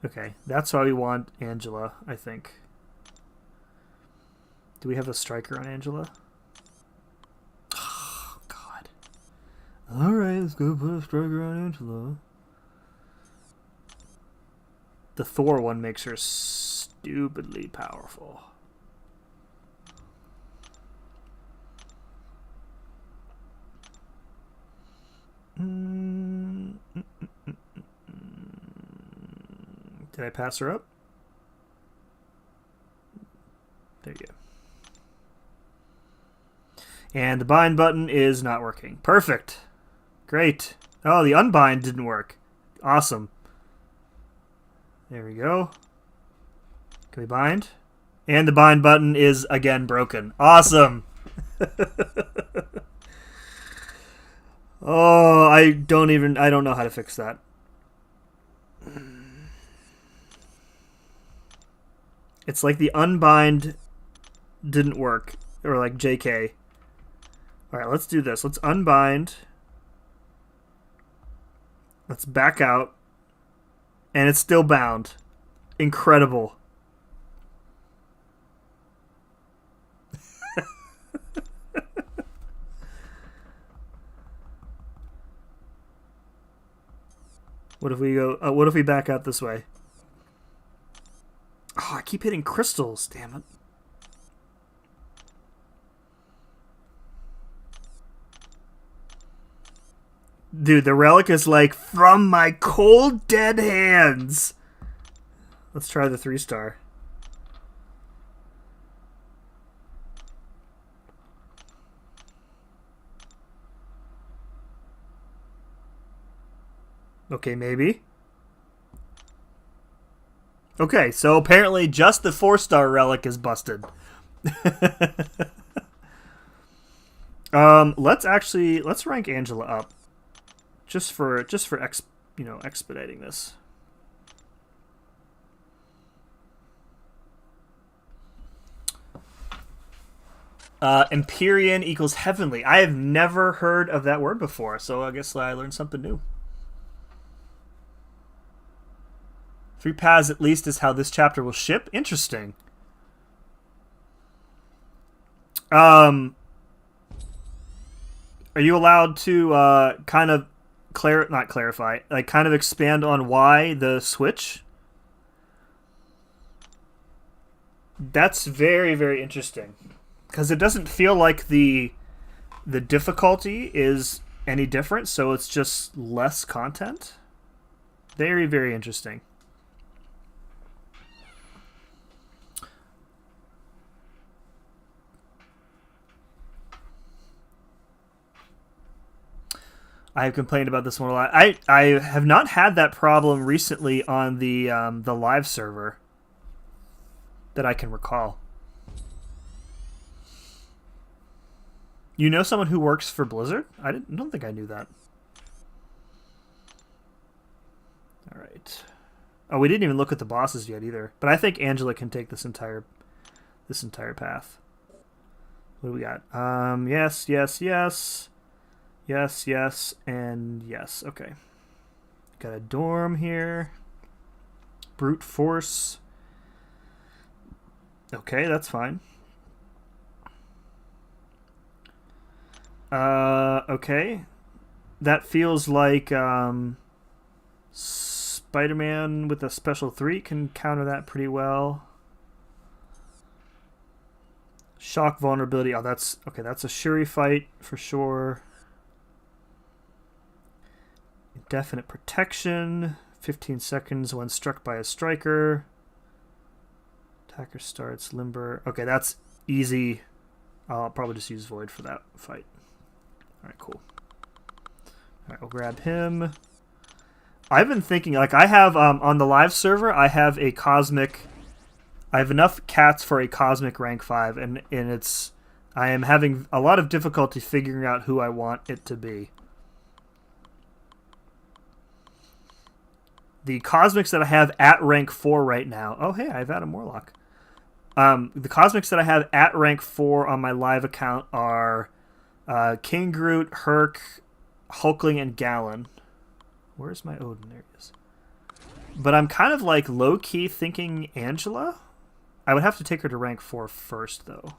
[SPEAKER 1] Okay, that's why we want Angela, I think. Do we have a striker on Angela? Oh, God. Alright, let's go put a striker on Angela. The Thor one makes her stupidly powerful. Did I pass her up? There you go. And the bind button is not working. Perfect. Great. Oh, the unbind didn't work. Awesome. There we go. Can we bind? And the bind button is again broken. Awesome. Oh, I don't know how to fix that. It's like the unbind didn't work. Or like JK. Alright, let's do this. Let's unbind. Let's back out. And it's still bound. Incredible. What if we go... what if we back out this way? Oh, I keep hitting crystals. Damn it. Dude, the relic is like, from my cold, dead hands. Let's try the 3-star. Okay, maybe. Okay, so apparently just the 4-star relic is busted. Let's rank Angela up. Just for expediting this. Empyrean equals heavenly. I have never heard of that word before, so I guess I learned something new. 3 paths at least is how this chapter will ship. Interesting. Are you allowed to kind of not clarify, like kind of expand on why the switch? That's very, very interesting. Because it doesn't feel like the difficulty is any different, so it's just less content. Very, very interesting. I have complained about this one a lot. I have not had that problem recently on the live server that I can recall. You know someone who works for Blizzard? I don't think I knew that. All right. Oh, we didn't even look at the bosses yet either. But I think Angela can take this entire path. What do we got? Yes, yes, yes. Yes, yes, and yes. Okay. Got a dorm here. Brute force. Okay, that's fine. Okay. That feels like Spider-Man with a special 3 can counter that pretty well. Shock vulnerability. Oh, that's okay. That's a Shuri fight for sure. Indefinite protection. 15 seconds when struck by a striker. Attacker starts limber. Okay, that's easy. I'll probably just use Void for that fight. Alright, cool. Alright, we'll grab him. I've been thinking, like, I have, on the live server, I have a cosmic... I have enough cats for a cosmic rank 5, and it's... I am having a lot of difficulty figuring out who I want it to be. The cosmics that I have at rank 4 right now... Oh, hey, I have Adam Warlock. The cosmics that I have at rank 4 on my live account are King Groot, Herc, Hulkling, and Gallon. Where's my Odin? There he is. But I'm kind of like low-key thinking Angela. I would have to take her to rank 4 first, though.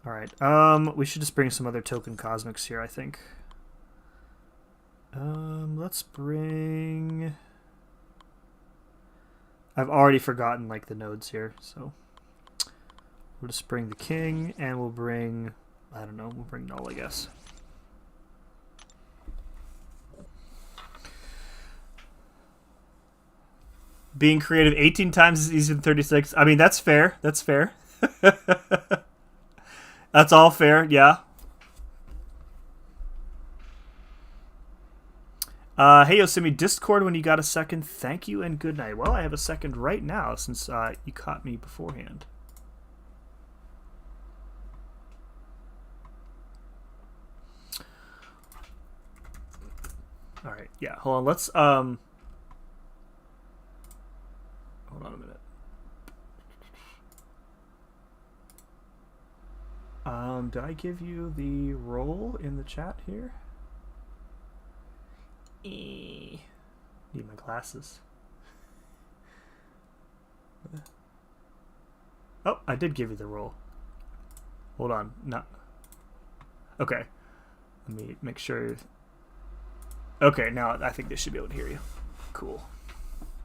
[SPEAKER 1] Alright, we should just bring some other token cosmics here, I think. Let's bring... I've already forgotten, like, the nodes here, so... We'll just bring the king, and we'll bring... I don't know, we'll bring Null, I guess. Being creative 18 times is easier than 36. I mean, that's fair. That's fair. That's all fair, yeah. Hey, Yosemite, Discord when you got a second. Thank you and good night. Well, I have a second right now since you caught me beforehand. All right, yeah. Hold on. Let's hold on a minute. Did I give you the role in the chat here? Need my glasses. Oh, I did give you the role. Hold on. No. Okay. Let me make sure. Okay, now I think they should be able to hear you. Cool.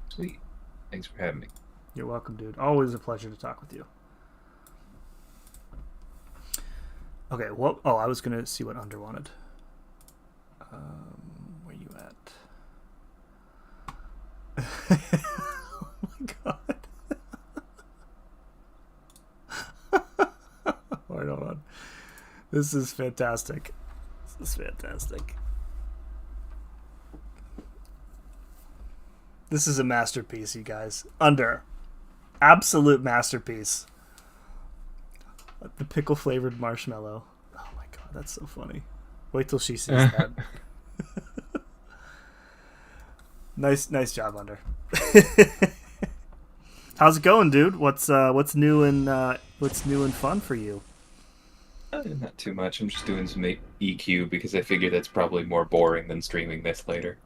[SPEAKER 3] Sweet. Thanks for having me.
[SPEAKER 1] You're welcome, dude. Always a pleasure to talk with you. Okay, well, oh, I was going to see what Under wanted. Where you at? Oh my god. Alright, hold on. This is fantastic. This is fantastic. This is a masterpiece, you guys. Under. Absolute masterpiece. The pickle-flavored marshmallow. Oh my god, that's so funny. Wait till she sees that. Nice job, Under. How's it going, dude? What's new and fun for you?
[SPEAKER 3] Not too much. I'm just doing some EQ because I figure that's probably more boring than streaming this later.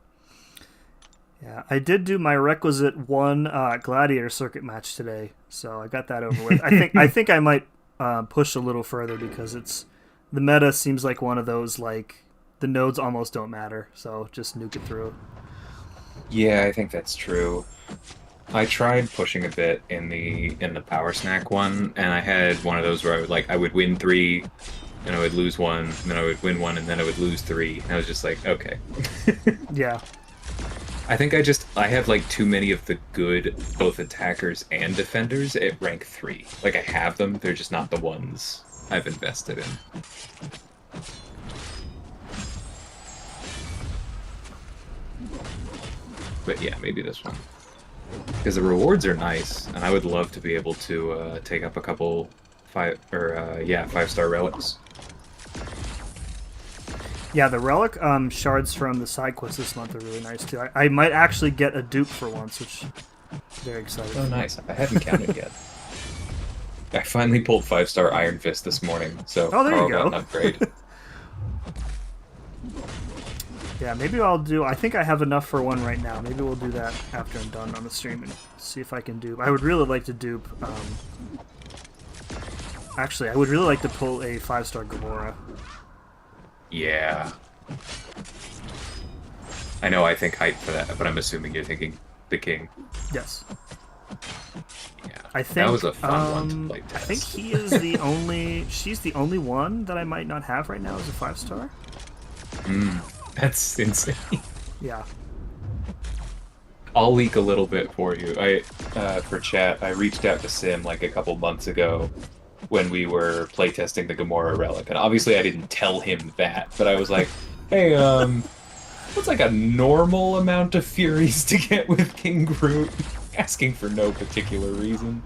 [SPEAKER 1] Yeah, I did do my requisite one gladiator circuit match today, so I got that over with. I think I might push a little further because the meta seems like one of those like the nodes almost don't matter, so just nuke it through.
[SPEAKER 3] Yeah, I think that's true. I tried pushing a bit in the power snack one, and I had one of those where I would win 3, and I would lose 1, and then I would win 1, and then I would lose 3. And I was just like, okay.
[SPEAKER 1] Yeah.
[SPEAKER 3] I think I have like too many of the good both attackers and defenders at rank 3. Like I have them, they're just not the ones I've invested in. But yeah, maybe this one. Because the rewards are nice, and I would love to be able to take up a couple 5-star relics.
[SPEAKER 1] Yeah, the relic shards from the side quests this month are really nice too. I might actually get a dupe for once, which I'm very excited.
[SPEAKER 3] Oh, nice! I hadn't counted yet. I finally pulled 5-star Iron Fist this morning, so
[SPEAKER 1] oh, there
[SPEAKER 3] Carl
[SPEAKER 1] you go.
[SPEAKER 3] got an upgrade.
[SPEAKER 1] Yeah, maybe I'll do... I think I have enough for one right now. Maybe we'll do that after I'm done on the stream and see if I can dupe. I would really like to dupe... Actually, I would really like to pull a 5-star Gamora.
[SPEAKER 3] Yeah. I know I think hype for that, but I'm assuming you're thinking the king.
[SPEAKER 1] Yes.
[SPEAKER 3] Yeah.
[SPEAKER 1] I think,
[SPEAKER 3] that was a fun one to play test.
[SPEAKER 1] I think he is the only... She's the only one that I might not have right now as a 5-star.
[SPEAKER 3] That's insane.
[SPEAKER 1] Yeah.
[SPEAKER 3] I'll leak a little bit for you. For chat, I reached out to Sim like a couple months ago when we were playtesting the Gamora relic, and obviously I didn't tell him that, but I was like, hey, what's like a normal amount of Furies to get with King Groot? Asking for no particular reason.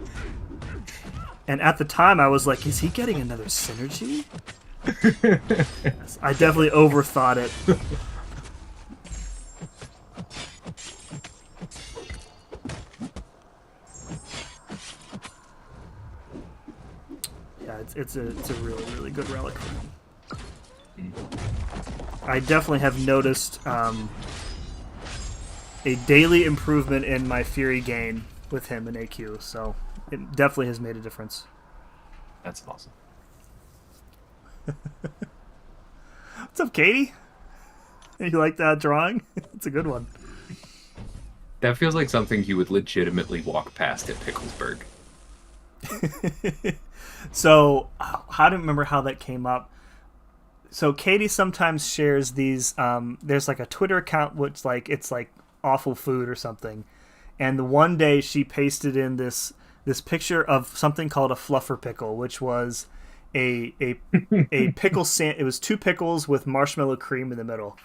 [SPEAKER 1] And at the time I was like, is he getting another synergy? Yes, I definitely overthought it. Yeah, it's a really good relic for him. I definitely have noticed a daily improvement in my Fury gain with him in AQ, so it definitely has made a difference.
[SPEAKER 3] That's awesome.
[SPEAKER 1] What's up, Katie? You like that drawing? It's a good one.
[SPEAKER 3] That feels like something you would legitimately walk past at Picklesburg.
[SPEAKER 1] So, I don't remember how that came up. So Katie sometimes shares these. There's like a Twitter account which it's like awful food or something, and the one day she pasted in this picture of something called a fluffer pickle, which was a pickle it was 2 pickles with marshmallow cream in the middle,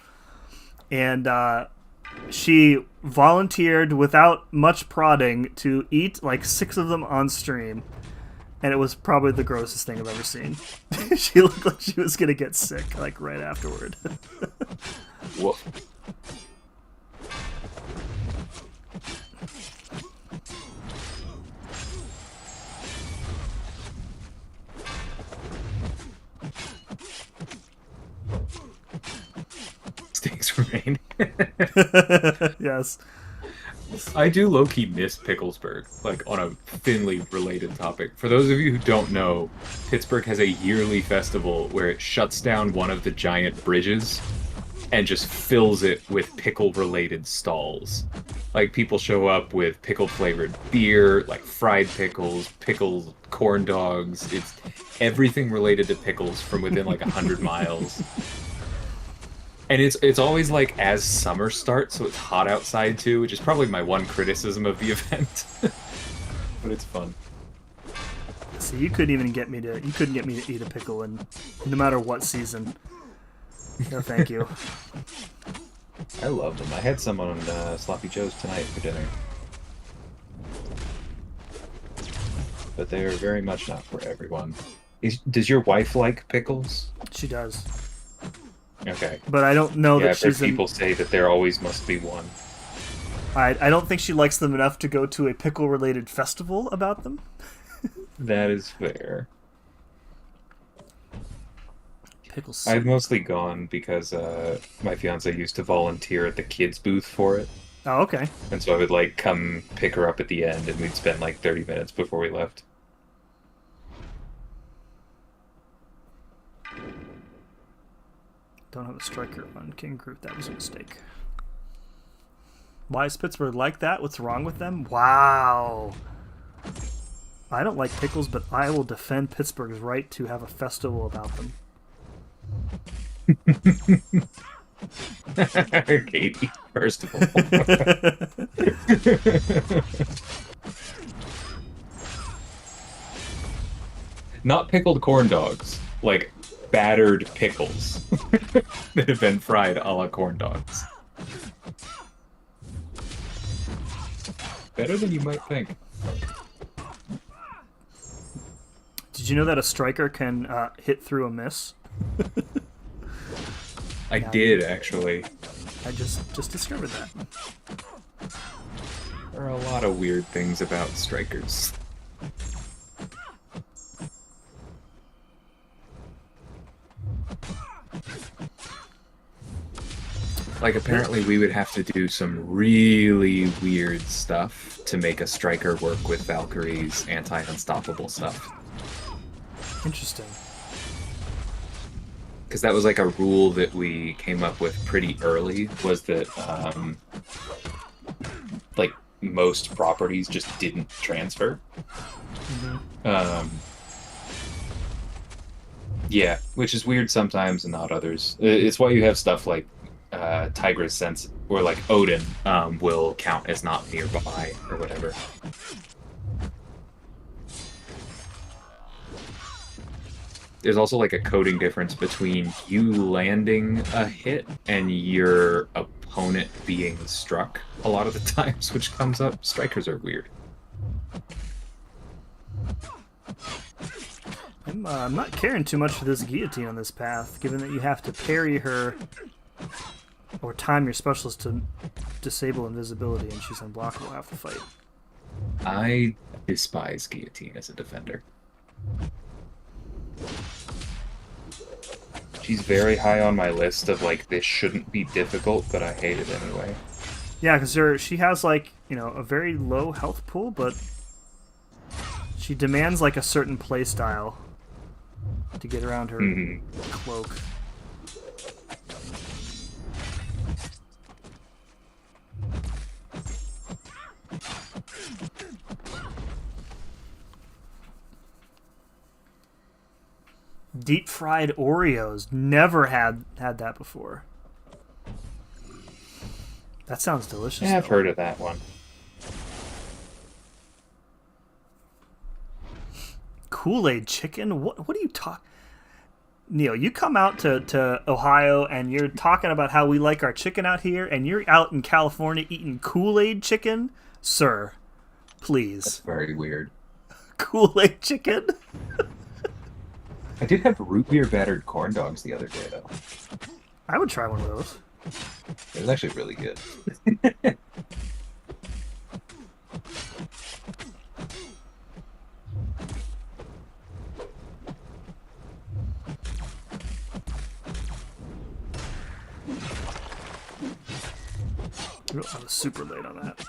[SPEAKER 1] and she volunteered without much prodding to eat like 6 of them on stream. And it was probably the grossest thing I've ever seen. She looked like she was gonna get sick, like right afterward.
[SPEAKER 3] Woof. Stinks remain.
[SPEAKER 1] Yes.
[SPEAKER 3] I do low-key miss Picklesburg, like on a thinly related topic. For those of you who don't know, Pittsburgh has a yearly festival where it shuts down one of the giant bridges and just fills it with pickle-related stalls. Like, people show up with pickle-flavored beer, like fried pickles, pickled corn dogs. It's everything related to pickles from within like 100 miles. And it's always like as summer starts, so it's hot outside too, which is probably my one criticism of the event. But it's fun.
[SPEAKER 1] See, you couldn't get me to eat a pickle in no matter what season. No, thank you.
[SPEAKER 3] I loved them. I had some on Sloppy Joe's tonight for dinner. But they are very much not for everyone. Does your wife like pickles?
[SPEAKER 1] She does.
[SPEAKER 3] Okay.
[SPEAKER 1] But I don't know
[SPEAKER 3] Yeah,
[SPEAKER 1] that
[SPEAKER 3] I've heard
[SPEAKER 1] she's
[SPEAKER 3] people say that there always must be one.
[SPEAKER 1] I don't think she likes them enough to go to a pickle-related festival about them.
[SPEAKER 3] That is fair.
[SPEAKER 1] Pickles.
[SPEAKER 3] I've mostly gone because my fiance used to volunteer at the kids booth for it.
[SPEAKER 1] Oh, okay.
[SPEAKER 3] And so I would like come pick her up at the end and we'd spend like 30 minutes before we left.
[SPEAKER 1] Don't have a striker on King Groot. That was a mistake. Why is Pittsburgh like that? What's wrong with them? Wow. I don't like pickles, but I will defend Pittsburgh's right to have a festival about them.
[SPEAKER 3] Katie, first of all. Not pickled corn dogs, like battered pickles that have been fried a la corn dogs. Better than you might think.
[SPEAKER 1] Did you know that a striker can hit through a miss?
[SPEAKER 3] I did, actually.
[SPEAKER 1] I just discovered that.
[SPEAKER 3] There are a lot of weird things about strikers. Like, apparently we would have to do some really weird stuff to make a striker work with Valkyrie's anti-unstoppable stuff.
[SPEAKER 1] Interesting.
[SPEAKER 3] Because that was like a rule that we came up with pretty early, was that like most properties just didn't transfer.
[SPEAKER 1] Mm-hmm.
[SPEAKER 3] Yeah, which is weird sometimes and not others. It's why you have stuff like Tigress Sense, or like Odin will count as not nearby or whatever. There's also like a coding difference between you landing a hit and your opponent being struck a lot of the times, which comes up. Strikers are weird.
[SPEAKER 1] I'm not caring too much for this guillotine on this path, given that you have to parry her or time your specialist to disable invisibility, and she's unblockable half the fight.
[SPEAKER 3] I despise guillotine as a defender. She's very high on my list of, like, this shouldn't be difficult, but I hate it anyway.
[SPEAKER 1] Yeah, because she has, like, you know, a very low health pool, but she demands, like, a certain play style to get around her cloak. Deep fried Oreos. Never had that before. That sounds delicious.
[SPEAKER 3] Yeah, I've heard of that one.
[SPEAKER 1] Kool-Aid chicken? What are you talking? Neil, you come out to Ohio and you're talking about how we like our chicken out here, and you're out in California eating Kool-Aid chicken? Sir, please.
[SPEAKER 3] That's very weird.
[SPEAKER 1] Kool-Aid chicken?
[SPEAKER 3] I did have root beer battered corn dogs the other day, though.
[SPEAKER 1] I would try one of those.
[SPEAKER 3] It was actually really good.
[SPEAKER 1] I was super late on that.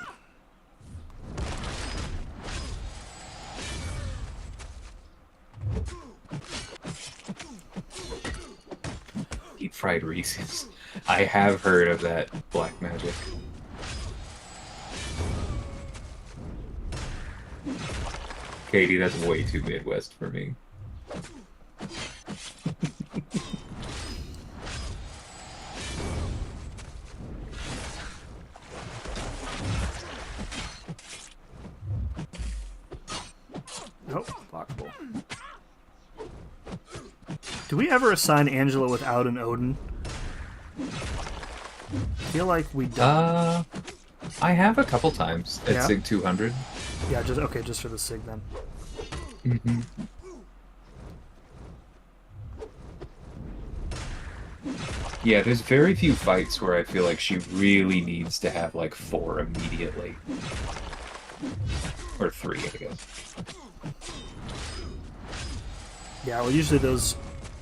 [SPEAKER 3] Deep fried Reese's. I have heard of that black magic. Katie, that's way too Midwest for me.
[SPEAKER 1] Oh, blockable. Do we ever assign Angela without an Odin? I feel like we don't.
[SPEAKER 3] I have a couple times at
[SPEAKER 1] Yeah?
[SPEAKER 3] Sig 200.
[SPEAKER 1] Yeah, just for the Sig then.
[SPEAKER 3] Mm-hmm. Yeah, there's very few fights where I feel like she really needs to have like 4 immediately. Or 3, I guess.
[SPEAKER 1] Yeah, well, usually those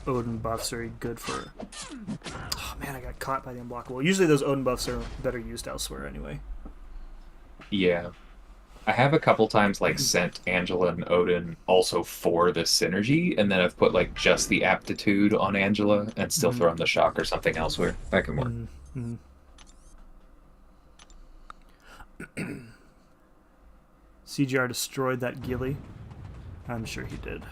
[SPEAKER 1] Odin buffs are good for... Oh man, I got caught by the unblockable. Usually those Odin buffs are better used elsewhere anyway.
[SPEAKER 3] Yeah. I have a couple times like sent Angela and Odin also for the synergy, and then I've put like just the aptitude on Angela and still thrown the shock or something elsewhere. That can work.
[SPEAKER 1] CGR destroyed that ghillie. I'm sure he did.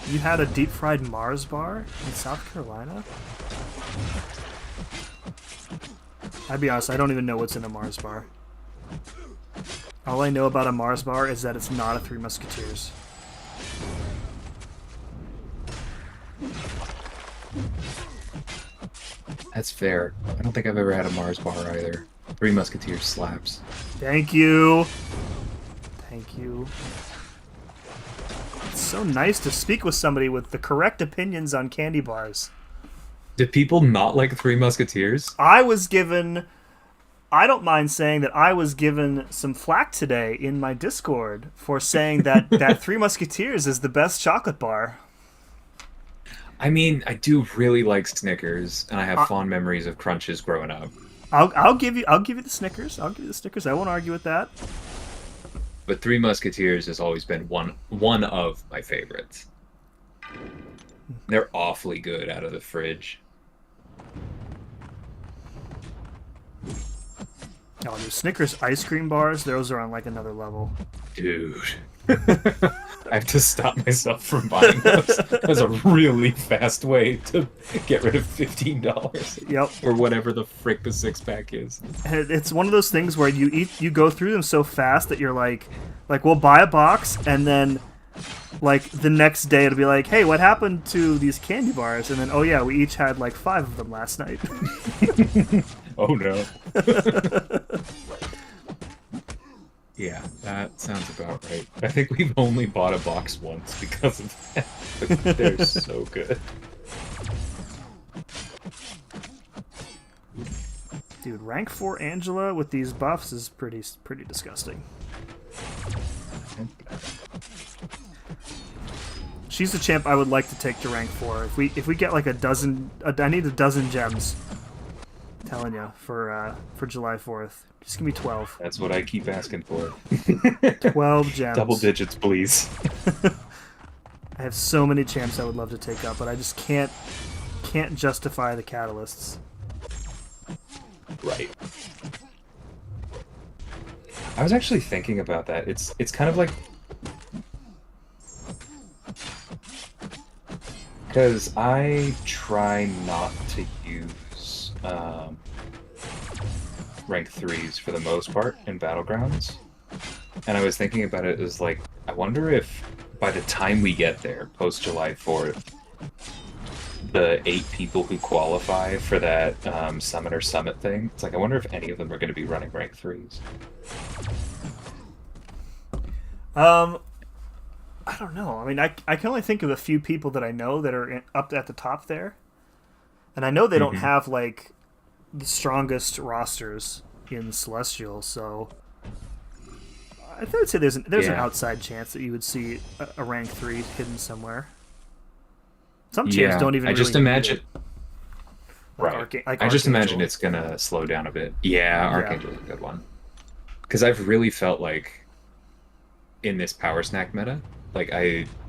[SPEAKER 1] You had a deep fried Mars bar in South Carolina? I'll be honest, I don't even know what's in a Mars bar. All I know about a Mars bar is that it's not a Three Musketeers.
[SPEAKER 3] That's fair. I don't think I've ever had a Mars bar either. Three Musketeers slaps.
[SPEAKER 1] Thank you. Thank you. It's so nice to speak with somebody with the correct opinions on candy bars.
[SPEAKER 3] Did people not like Three Musketeers?
[SPEAKER 1] I don't mind saying that I was given some flack today in my Discord for saying that, that Three Musketeers is the best chocolate bar.
[SPEAKER 3] I mean, I do really like Snickers, and I have fond memories of Crunches growing up.
[SPEAKER 1] I'll give you the Snickers. I'll give you the Snickers. I won't argue with that.
[SPEAKER 3] But Three Musketeers has always been one of my favorites. They're awfully good out of the fridge.
[SPEAKER 1] Oh, the Snickers ice cream bars, those are on like another level.
[SPEAKER 3] Dude. I have to stop myself from buying those. That's a really fast way to get rid of $15.
[SPEAKER 1] Yep.
[SPEAKER 3] Or whatever the frick the six-pack is.
[SPEAKER 1] And it's one of those things where you go through them so fast that you're like we'll buy a box, and then like the next day it'll be like, hey, what happened to these candy bars? And then, oh yeah, we each had like 5 of them last night.
[SPEAKER 3] Oh no. Yeah, that sounds about right. I think we've only bought a box once because of that. But they're so good.
[SPEAKER 1] Dude, rank 4 Angela with these buffs is pretty disgusting. She's the champ I would like to take to rank 4. If we get like a dozen, I need a dozen gems. I'm telling you, for July 4th. Just give me 12.
[SPEAKER 3] That's what I keep asking for.
[SPEAKER 1] 12 gems.
[SPEAKER 3] Double digits, please.
[SPEAKER 1] I have so many champs I would love to take up, but I just can't justify the catalysts.
[SPEAKER 3] Right. I was actually thinking about that. It's kind of like, because I try not to use rank 3s for the most part in Battlegrounds. And I was thinking about it as like, I wonder if by the time we get there, post July 4th, the 8 people who qualify for that Summoner Summit thing, it's like, I wonder if any of them are going to be running rank 3s.
[SPEAKER 1] I don't know. I mean, I can only think of a few people that I know that are up at the top there. And I know they don't have, like, the strongest rosters in Celestial, so I would say there's an outside chance that you would see a rank 3 hidden somewhere. Some champs don't even.
[SPEAKER 3] I just imagine.
[SPEAKER 1] Like
[SPEAKER 3] Right. I just imagine it's gonna slow down a bit. Yeah, Archangel's a good one. Because I've really felt like in this Power Snack meta, like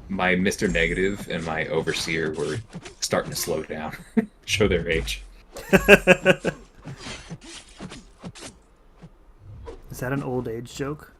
[SPEAKER 3] my Mr. Negative and my Overseer were starting to slow down, show their age.
[SPEAKER 1] Is that an old age joke?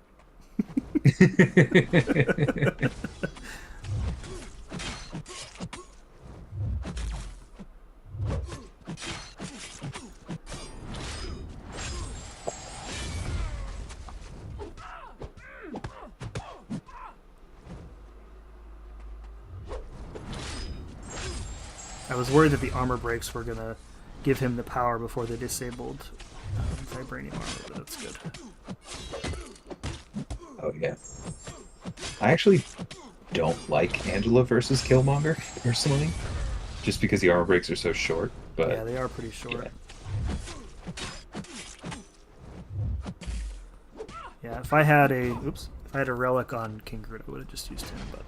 [SPEAKER 1] I was worried that the armor breaks were gonna give him the power before they disabled Vibranium armor, but that's good.
[SPEAKER 3] Oh yeah. I actually don't like Angela versus Killmonger personally, just because the armor breaks are so short. But
[SPEAKER 1] yeah, they are pretty short. Yeah, if I had a relic on King Groot, I would have just used him, but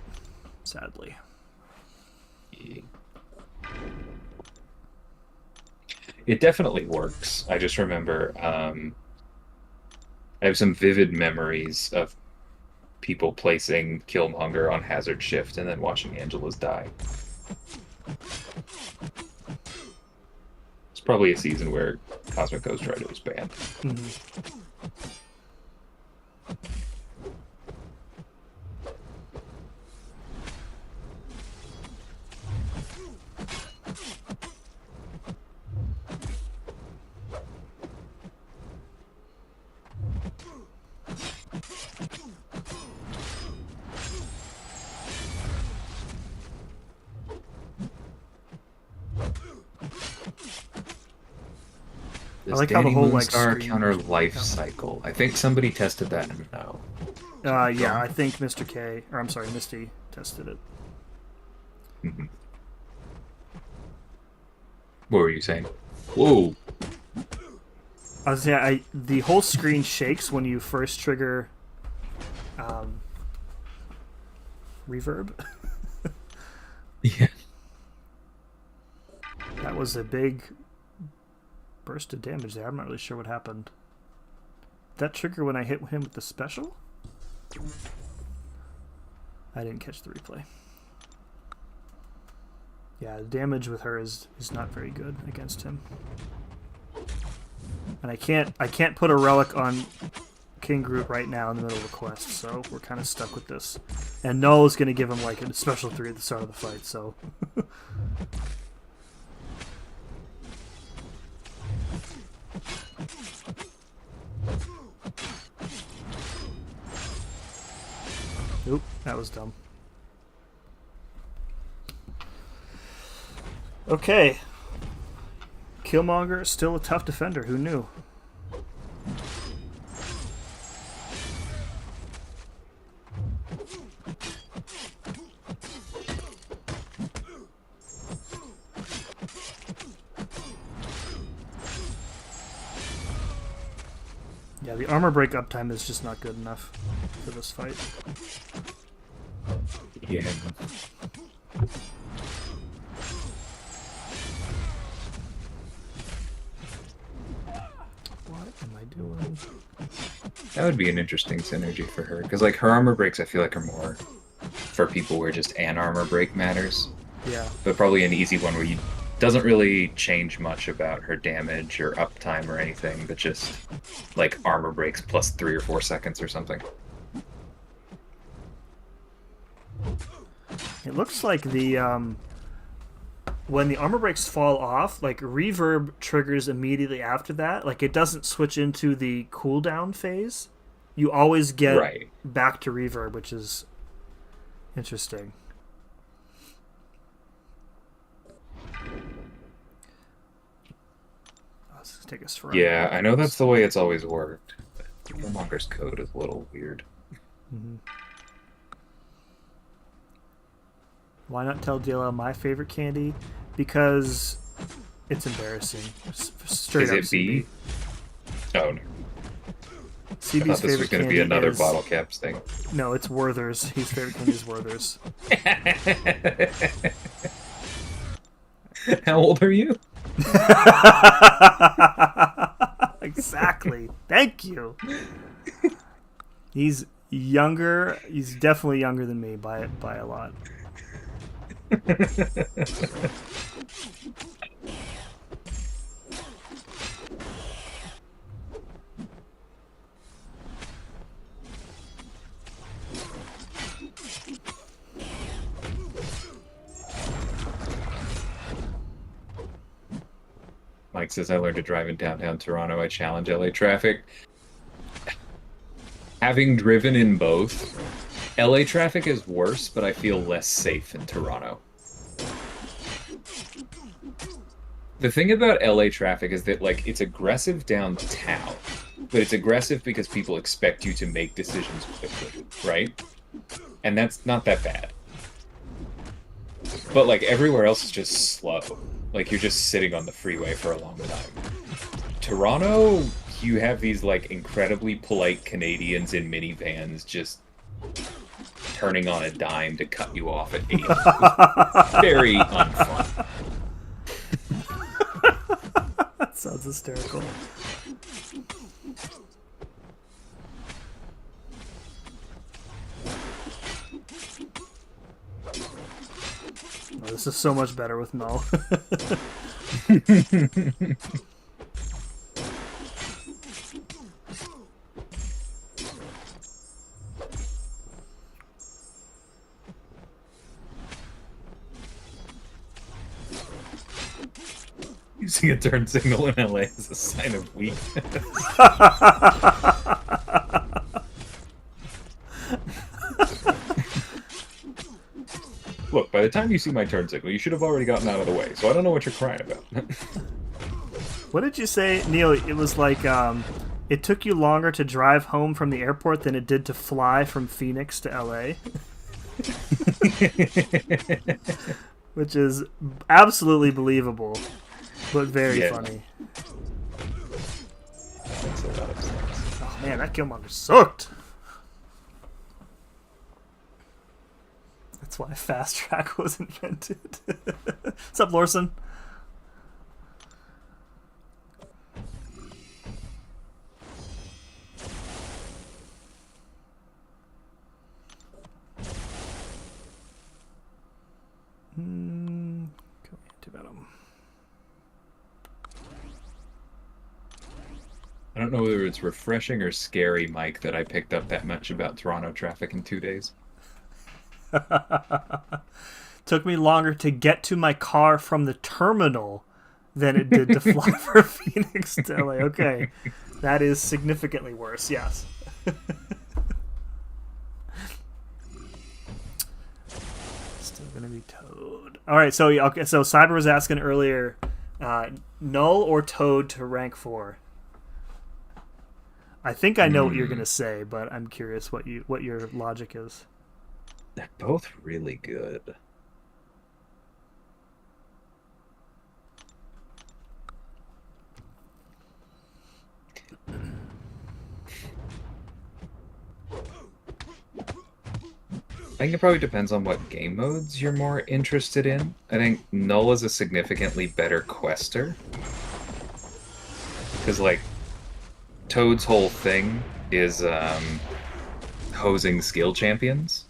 [SPEAKER 1] sadly.
[SPEAKER 3] Yeah. It definitely works. I just remember I have some vivid memories of people placing Killmonger on Hazard Shift and then watching Angela's die. It's probably a season where Cosmic Ghost Rider was banned.
[SPEAKER 1] Mm-hmm.
[SPEAKER 3] Does
[SPEAKER 1] I like how the whole
[SPEAKER 3] Moonstar
[SPEAKER 1] screen
[SPEAKER 3] counter life cycle? I think somebody tested that and no.
[SPEAKER 1] Yeah, I think Mr. K, or I'm sorry, Misty tested it.
[SPEAKER 3] Mm-hmm. What were you saying? Whoa!
[SPEAKER 1] I was saying, the whole screen shakes when you first trigger reverb.
[SPEAKER 3] Yeah.
[SPEAKER 1] That was a big burst of damage there. I'm not really sure what happened. Did that trigger when I hit him with the special? I didn't catch the replay. Yeah, the damage with her is not very good against him. And I can't put a relic on King Groot right now in the middle of the quest, so we're kind of stuck with this. And Null is going to give him like a special 3 at the start of the fight, so... Oop, that was dumb. Okay. Killmonger, still a tough defender. Who knew? Yeah, the armor break uptime is just not good enough for this fight.
[SPEAKER 3] Yeah.
[SPEAKER 1] What am I doing?
[SPEAKER 3] That would be an interesting synergy for her, because like her armor breaks, I feel like are more for people where just an armor break matters.
[SPEAKER 1] Yeah.
[SPEAKER 3] But probably an easy one where you doesn't really change much about her damage or uptime or anything, but just like armor breaks plus 3 or 4 seconds or something.
[SPEAKER 1] It looks like the when the armor breaks fall off, like reverb triggers immediately after that. Like it doesn't switch into the cooldown phase. You always get
[SPEAKER 3] Right.
[SPEAKER 1] back to reverb, which is interesting. Let's take us for
[SPEAKER 3] Yeah, I know that's the way it's always worked. But Killmonger's code is a little weird.
[SPEAKER 1] Mm-hmm. Why not tell DLL my favorite candy? Because it's embarrassing. Straight
[SPEAKER 3] Is
[SPEAKER 1] up
[SPEAKER 3] it B? Oh, no. I
[SPEAKER 1] CB's
[SPEAKER 3] thought this was
[SPEAKER 1] favorite
[SPEAKER 3] going to be
[SPEAKER 1] candy
[SPEAKER 3] another
[SPEAKER 1] is...
[SPEAKER 3] bottle caps thing.
[SPEAKER 1] No, it's Werther's. His favorite candy is Werther's.
[SPEAKER 3] How old are you?
[SPEAKER 1] Exactly. Thank you. He's younger. He's definitely younger than me by a lot.
[SPEAKER 3] Mike says, I learned to drive in downtown Toronto. I challenge LA traffic. Having driven in both, LA traffic is worse, but I feel less safe in Toronto. The thing about LA traffic is that, like, it's aggressive downtown, but it's aggressive because people expect you to make decisions quickly, right? And that's not that bad. But, like, everywhere else is just slow. Like, you're just sitting on the freeway for a long time. Toronto, you have these, like, incredibly polite Canadians in minivans just turning on a dime to cut you off at 8. It's very unfun.
[SPEAKER 1] That sounds hysterical. Oh, this is so much better with Mel.
[SPEAKER 3] Using a turn signal in LA is a sign of weakness. Look, by the time you see my turn signal, you should have already gotten out of the way, so I don't know what you're crying about.
[SPEAKER 1] What did you say, Neil? It was like it took you longer to drive home from the airport than it did to fly from Phoenix to LA. Which is absolutely believable, but very funny.
[SPEAKER 3] That makes a lot of sense.
[SPEAKER 1] Oh man, that Killmonger sucked. That's why fast track was invented. What's up, Lorson?
[SPEAKER 3] I don't know whether it's refreshing or scary, Mike, that I picked up that much about Toronto traffic in 2 days.
[SPEAKER 1] Took me longer to get to my car from the terminal than it did to fly from Phoenix to LA. Okay, that is significantly worse, yes. Still gonna be Toad. Alright, so Cyber was asking earlier, Null or Toad to rank 4? I think I know what you're gonna say, but I'm curious what your logic is.
[SPEAKER 3] They're both really good. think it probably depends on what game modes you're more interested in. I think Null is a significantly better quester because like Toad's whole thing is hosing skill champions.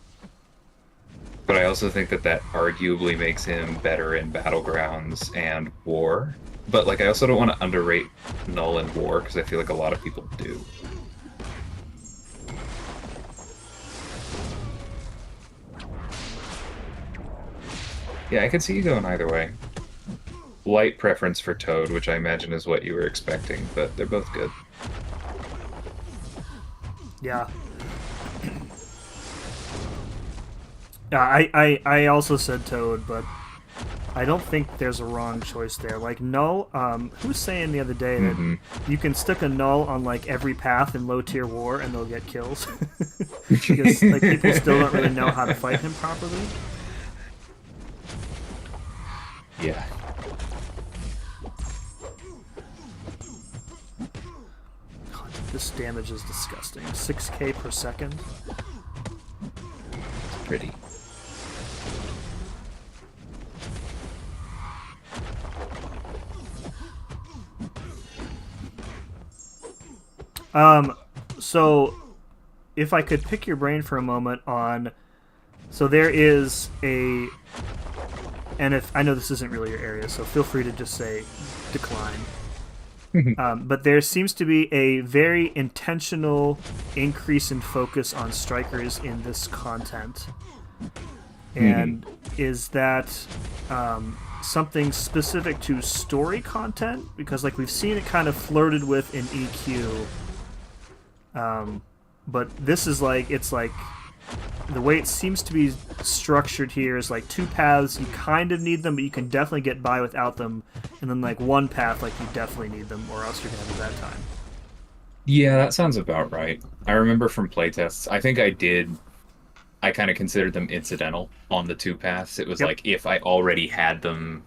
[SPEAKER 3] But I also think that that arguably makes him better in Battlegrounds and War. But like I also don't want to underrate Null and War because I feel like a lot of people do. Yeah, I could see you going either way. Light preference for Toad, which I imagine is what you were expecting, but they're both good.
[SPEAKER 1] Yeah. Yeah, I also said Toad, but I don't think there's a wrong choice there. Like Null, who was saying the other day that
[SPEAKER 3] Hmm.
[SPEAKER 1] you can stick a Null on like every path in low tier war and they'll get kills because like people still don't really know how to fight him properly.
[SPEAKER 3] Yeah.
[SPEAKER 1] God, this damage is disgusting. 6k per second.
[SPEAKER 3] Pretty.
[SPEAKER 1] So if I could pick your brain for a moment on, so there is a, and if I know this isn't really your area, so feel free to just say decline. But there seems to be a very intentional increase in focus on strikers in this content. And is that something specific to story content? Because like we've seen it kind of flirted with in EQ. But this is like, it's like the way it seems to be structured here is like two paths, you kind of need them, but you can definitely get by without them, and then like one path, like you definitely need them, or else you're gonna have a bad time.
[SPEAKER 3] Yeah, that sounds about right. I remember from playtests, I kind of considered them incidental on the two paths. It was
[SPEAKER 1] Yep.
[SPEAKER 3] like if I already had them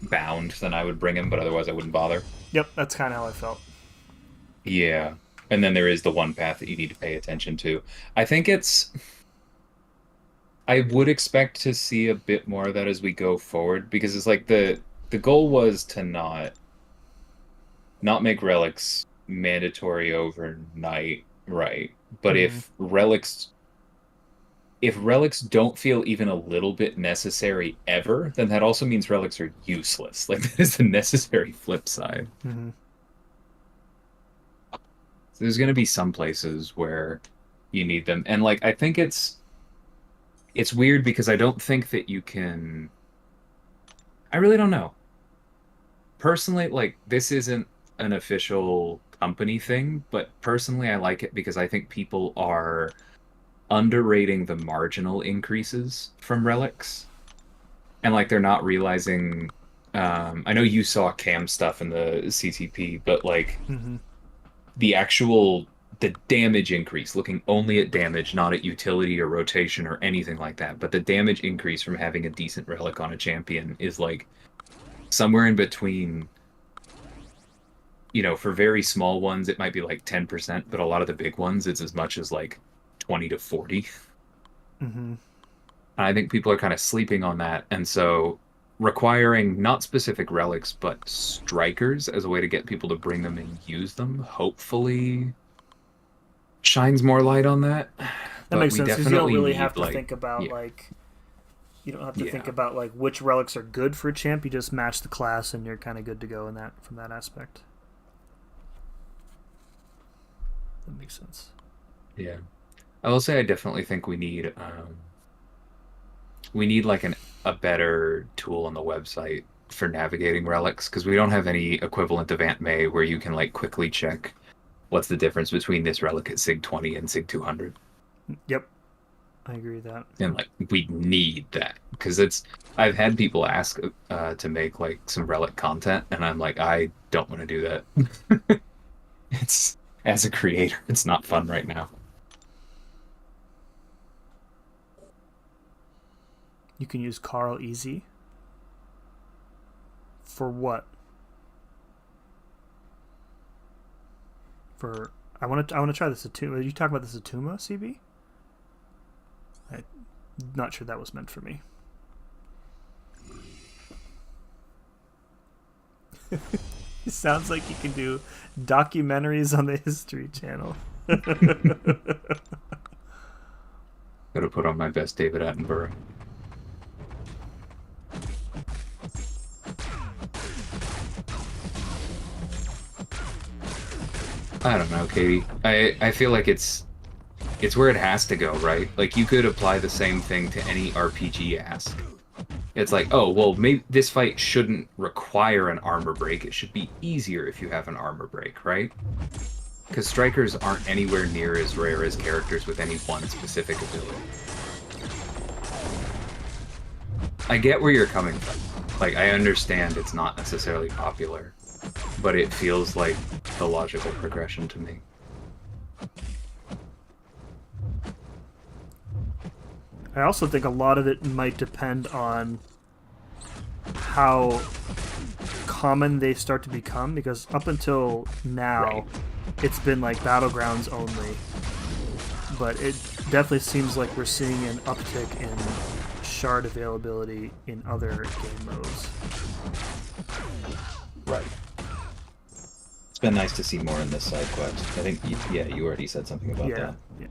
[SPEAKER 3] bound, then I would bring them, but otherwise I wouldn't bother.
[SPEAKER 1] Yep, that's kind of how I felt.
[SPEAKER 3] Yeah. And then there is the one path that you need to pay attention to. I think I would expect to see a bit more of that as we go forward because it's like the goal was to not make relics mandatory overnight, right? But
[SPEAKER 1] Mm-hmm.
[SPEAKER 3] if relics don't feel even a little bit necessary ever, then that also means relics are useless. Like that is the necessary flip side.
[SPEAKER 1] Mm-hmm.
[SPEAKER 3] So there's going to be some places where you need them. And like I think it's weird because I don't think that you can I really don't know. Personally, like this isn't an official company thing, but personally I like it because I think people are underrating the marginal increases from relics. And like they're not realizing I know you saw cam stuff in the CTP, but like
[SPEAKER 1] Mm-hmm.
[SPEAKER 3] the actual the damage increase, looking only at damage, not at utility or rotation or anything like that, but the damage increase from having a decent relic on a champion is like somewhere in between, for very small ones it might be like 10%, but a lot of the big ones it's as much as like 20 to 40.
[SPEAKER 1] Mm-hmm.
[SPEAKER 3] I think people are kind of sleeping on that. And so requiring not specific relics, but strikers as a way to get people to bring them and use them, hopefully shines more light on that.
[SPEAKER 1] That
[SPEAKER 3] But
[SPEAKER 1] makes
[SPEAKER 3] we
[SPEAKER 1] sense because you don't
[SPEAKER 3] definitely
[SPEAKER 1] really have
[SPEAKER 3] need
[SPEAKER 1] to think about
[SPEAKER 3] yeah,
[SPEAKER 1] like, you don't have to think
[SPEAKER 3] yeah,
[SPEAKER 1] about like which relics are good for a champ. You just match the class and you're kind of good to go in that from that aspect. That makes sense.
[SPEAKER 3] yeah. I will say I definitely think we need like a better tool on the website for navigating relics because we don't have any equivalent of Aunt May where you can like quickly check what's the difference between this relic at Sig 20 and Sig 200.
[SPEAKER 1] Yep, I agree with that.
[SPEAKER 3] And like we need that because I've had people ask to make like some relic content and I'm like I don't want to do that. It's as a creator, it's not fun right now.
[SPEAKER 1] You can use Carl Easy. For what? For I want to try the Satuma. Are you talking about the Satuma CB? Not sure that was meant for me. It sounds like you can do documentaries on the History Channel.
[SPEAKER 3] Gotta put on my best David Attenborough. I don't know, Katie. I feel like it's where it has to go, right? Like, you could apply the same thing to any RPG ask. It's like, oh, well, maybe this fight shouldn't require an armor break. It should be easier if you have an armor break, right? Because strikers aren't anywhere near as rare as characters with any one specific ability. I get where you're coming from. Like, I understand it's not necessarily popular, but it feels like the logical progression to me.
[SPEAKER 1] I also think a lot of it might depend on how common they start to become, because up until now,
[SPEAKER 3] Right.
[SPEAKER 1] it's been like Battlegrounds only. But it definitely seems like we're seeing an uptick in shard availability in other game modes.
[SPEAKER 4] Right. It's been nice to see more in this side quest. I think, you already said something about that.
[SPEAKER 1] Yeah.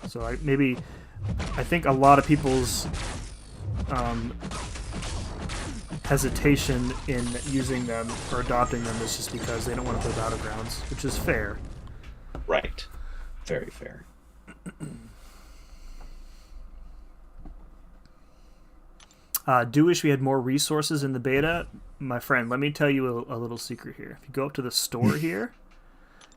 [SPEAKER 1] So I think a lot of people's hesitation in using them or adopting them is just because they don't want to play Battlegrounds, which is fair.
[SPEAKER 4] Right. Very fair.
[SPEAKER 1] Do wish we had more resources in the beta. My friend, let me tell you a little secret here. If you go up to the store here,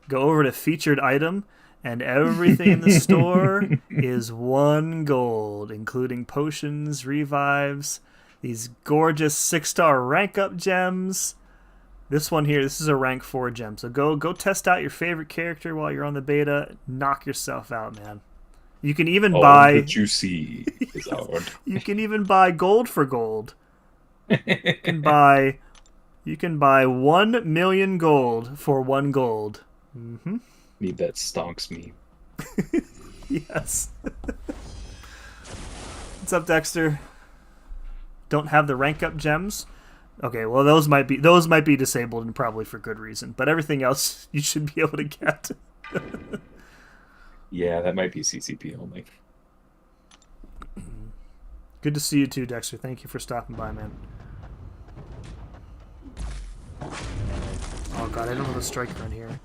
[SPEAKER 1] go over to featured item, and everything in the store is 1 gold, including potions, revives, these gorgeous 6-star rank up gems. This one here, this is a rank 4 gem. So go test out your favorite character while you're on the beta. Knock yourself out, man. You can even buy.
[SPEAKER 4] All that you see is out.
[SPEAKER 1] You can even buy gold for gold. You can buy 1 million gold for 1 gold. Mm-hmm.
[SPEAKER 4] Need that stonks meme.
[SPEAKER 1] Yes. What's up, Dexter? Don't have the rank up gems? Okay, well those might be disabled, and probably for good reason. But everything else you should be able to get.
[SPEAKER 4] Yeah, that might be CCP only.
[SPEAKER 1] Good to see you too, Dexter. Thank you for stopping by, man. Oh god, I don't have a striker in here.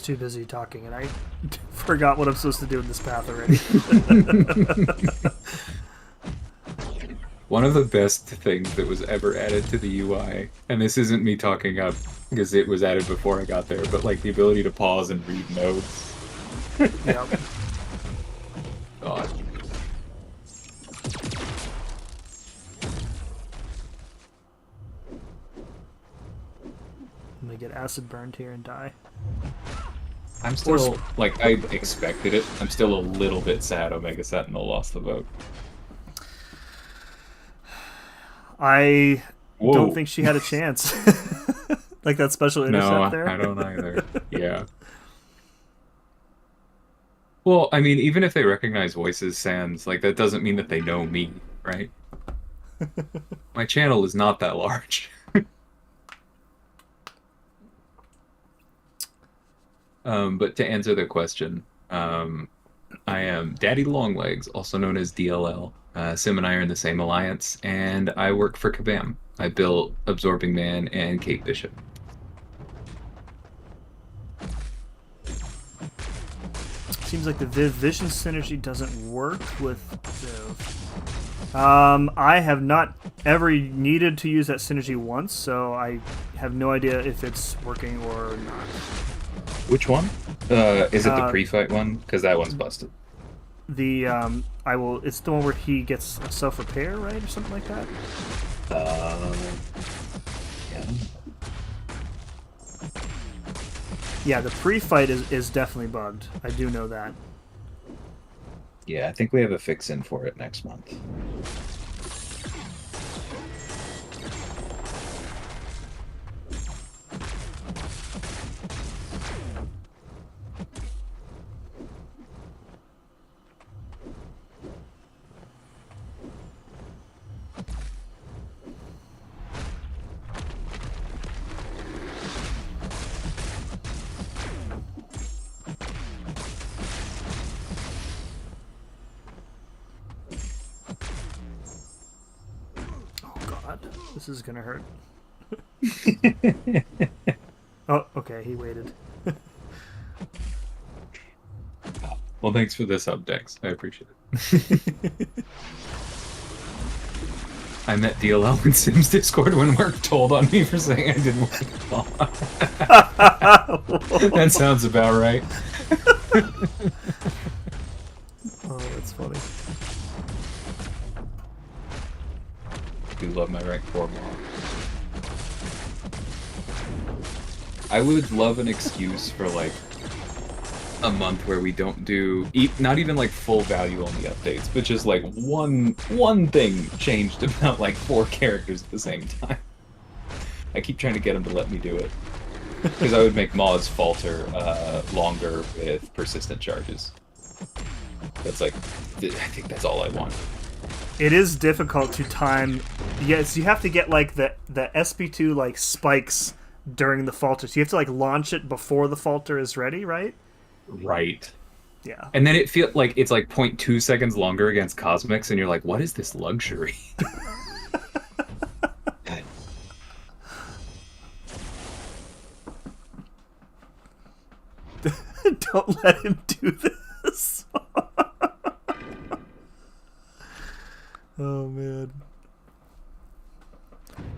[SPEAKER 1] Too busy talking, and I forgot what I'm supposed to do in this path already.
[SPEAKER 3] One of the best things that was ever added to the UI, and this isn't me talking up because it was added before I got there, but like the ability to pause and read notes.
[SPEAKER 1] Yep.
[SPEAKER 3] God.
[SPEAKER 1] I'm gonna get acid burned here and die.
[SPEAKER 3] I'm still, like, I expected it. I'm still a little bit sad Omega Sentinel lost the vote.
[SPEAKER 1] I
[SPEAKER 3] Whoa.
[SPEAKER 1] don't think she had a chance. Like that special intercept
[SPEAKER 3] No,
[SPEAKER 1] there.
[SPEAKER 3] I don't either. Yeah. Well, I mean, even if they recognize voices, Sans, like, that doesn't mean that they know me, right? My channel is not that large. But to answer the question, I am Daddy Longlegs, also known as DLL. Sim and I are in the same alliance, and I work for Kabam. I built Absorbing Man and Kate Bishop.
[SPEAKER 1] Seems like the Viv Vision synergy doesn't work with Viv. I have not ever needed to use that synergy once, so I have no idea if it's working or not.
[SPEAKER 4] Which one? Is it the pre-fight one? Because that one's busted.
[SPEAKER 1] The it's the one where he gets a self-repair, right, or something like that.
[SPEAKER 4] Yeah.
[SPEAKER 1] Yeah, the pre-fight is definitely bugged. I do know that.
[SPEAKER 4] Yeah, I think we have a fix in for it next month.
[SPEAKER 1] This is gonna hurt. Oh, okay, he waited.
[SPEAKER 3] Well, thanks for this up, Dex. I appreciate it. I met DLL in Sims Discord when work told on me for saying I didn't want to call. That sounds about right.
[SPEAKER 1] Oh, that's funny.
[SPEAKER 3] I do love my rank 4 mod. I would love an excuse for like a month where we don't do not even like full value on the updates, but just like one thing changed about like 4 characters at the same time. I keep trying to get them to let me do it because I would make mods falter longer with persistent charges. That's like, I think that's all I want.
[SPEAKER 1] It is difficult to time. Yes, you have to get like the SP2 like spikes during the falter. So you have to like launch it before the falter is ready, right?
[SPEAKER 3] Right.
[SPEAKER 1] Yeah.
[SPEAKER 3] And then it feels like it's like 0.2 seconds longer against Cosmics, and you're like, what is this luxury?
[SPEAKER 1] Don't let him do this. Oh man.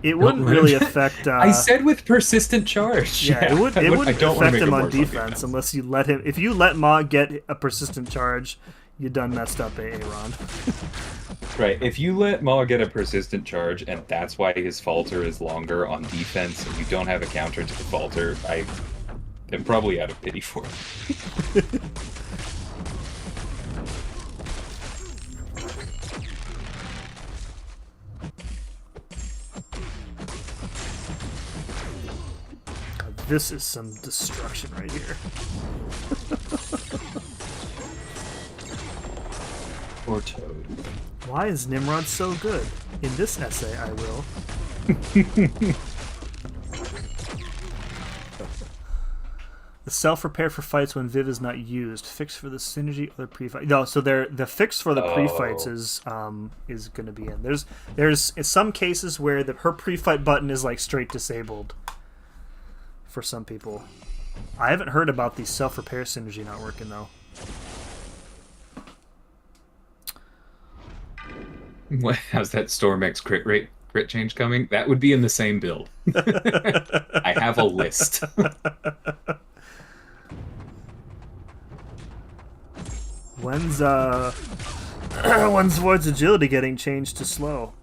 [SPEAKER 1] It wouldn't really affect.
[SPEAKER 3] I said with persistent charge.
[SPEAKER 1] Yeah, it wouldn't affect him on defense
[SPEAKER 3] defense
[SPEAKER 1] unless you let him. If you let Ma get a persistent charge, you done messed up Aaron.
[SPEAKER 3] Right. If you let Ma get a persistent charge, and that's why his falter is longer on defense, and you don't have a counter to the falter, I am probably out of pity for him.
[SPEAKER 1] This is some destruction right here.
[SPEAKER 3] Or Toad.
[SPEAKER 1] Why is Nimrod so good? In this essay, I will. The self-repair for fights when Viv is not used. Fix for the synergy other pre-fight. No, so the fix for the pre-fights is going to be in. There's in some cases where her pre-fight button is like straight disabled. For some people. I haven't heard about the self-repair synergy not working, though.
[SPEAKER 3] What, how's that Storm-X crit change coming? That would be in the same build. I have a list.
[SPEAKER 1] When's Void's agility getting changed to slow?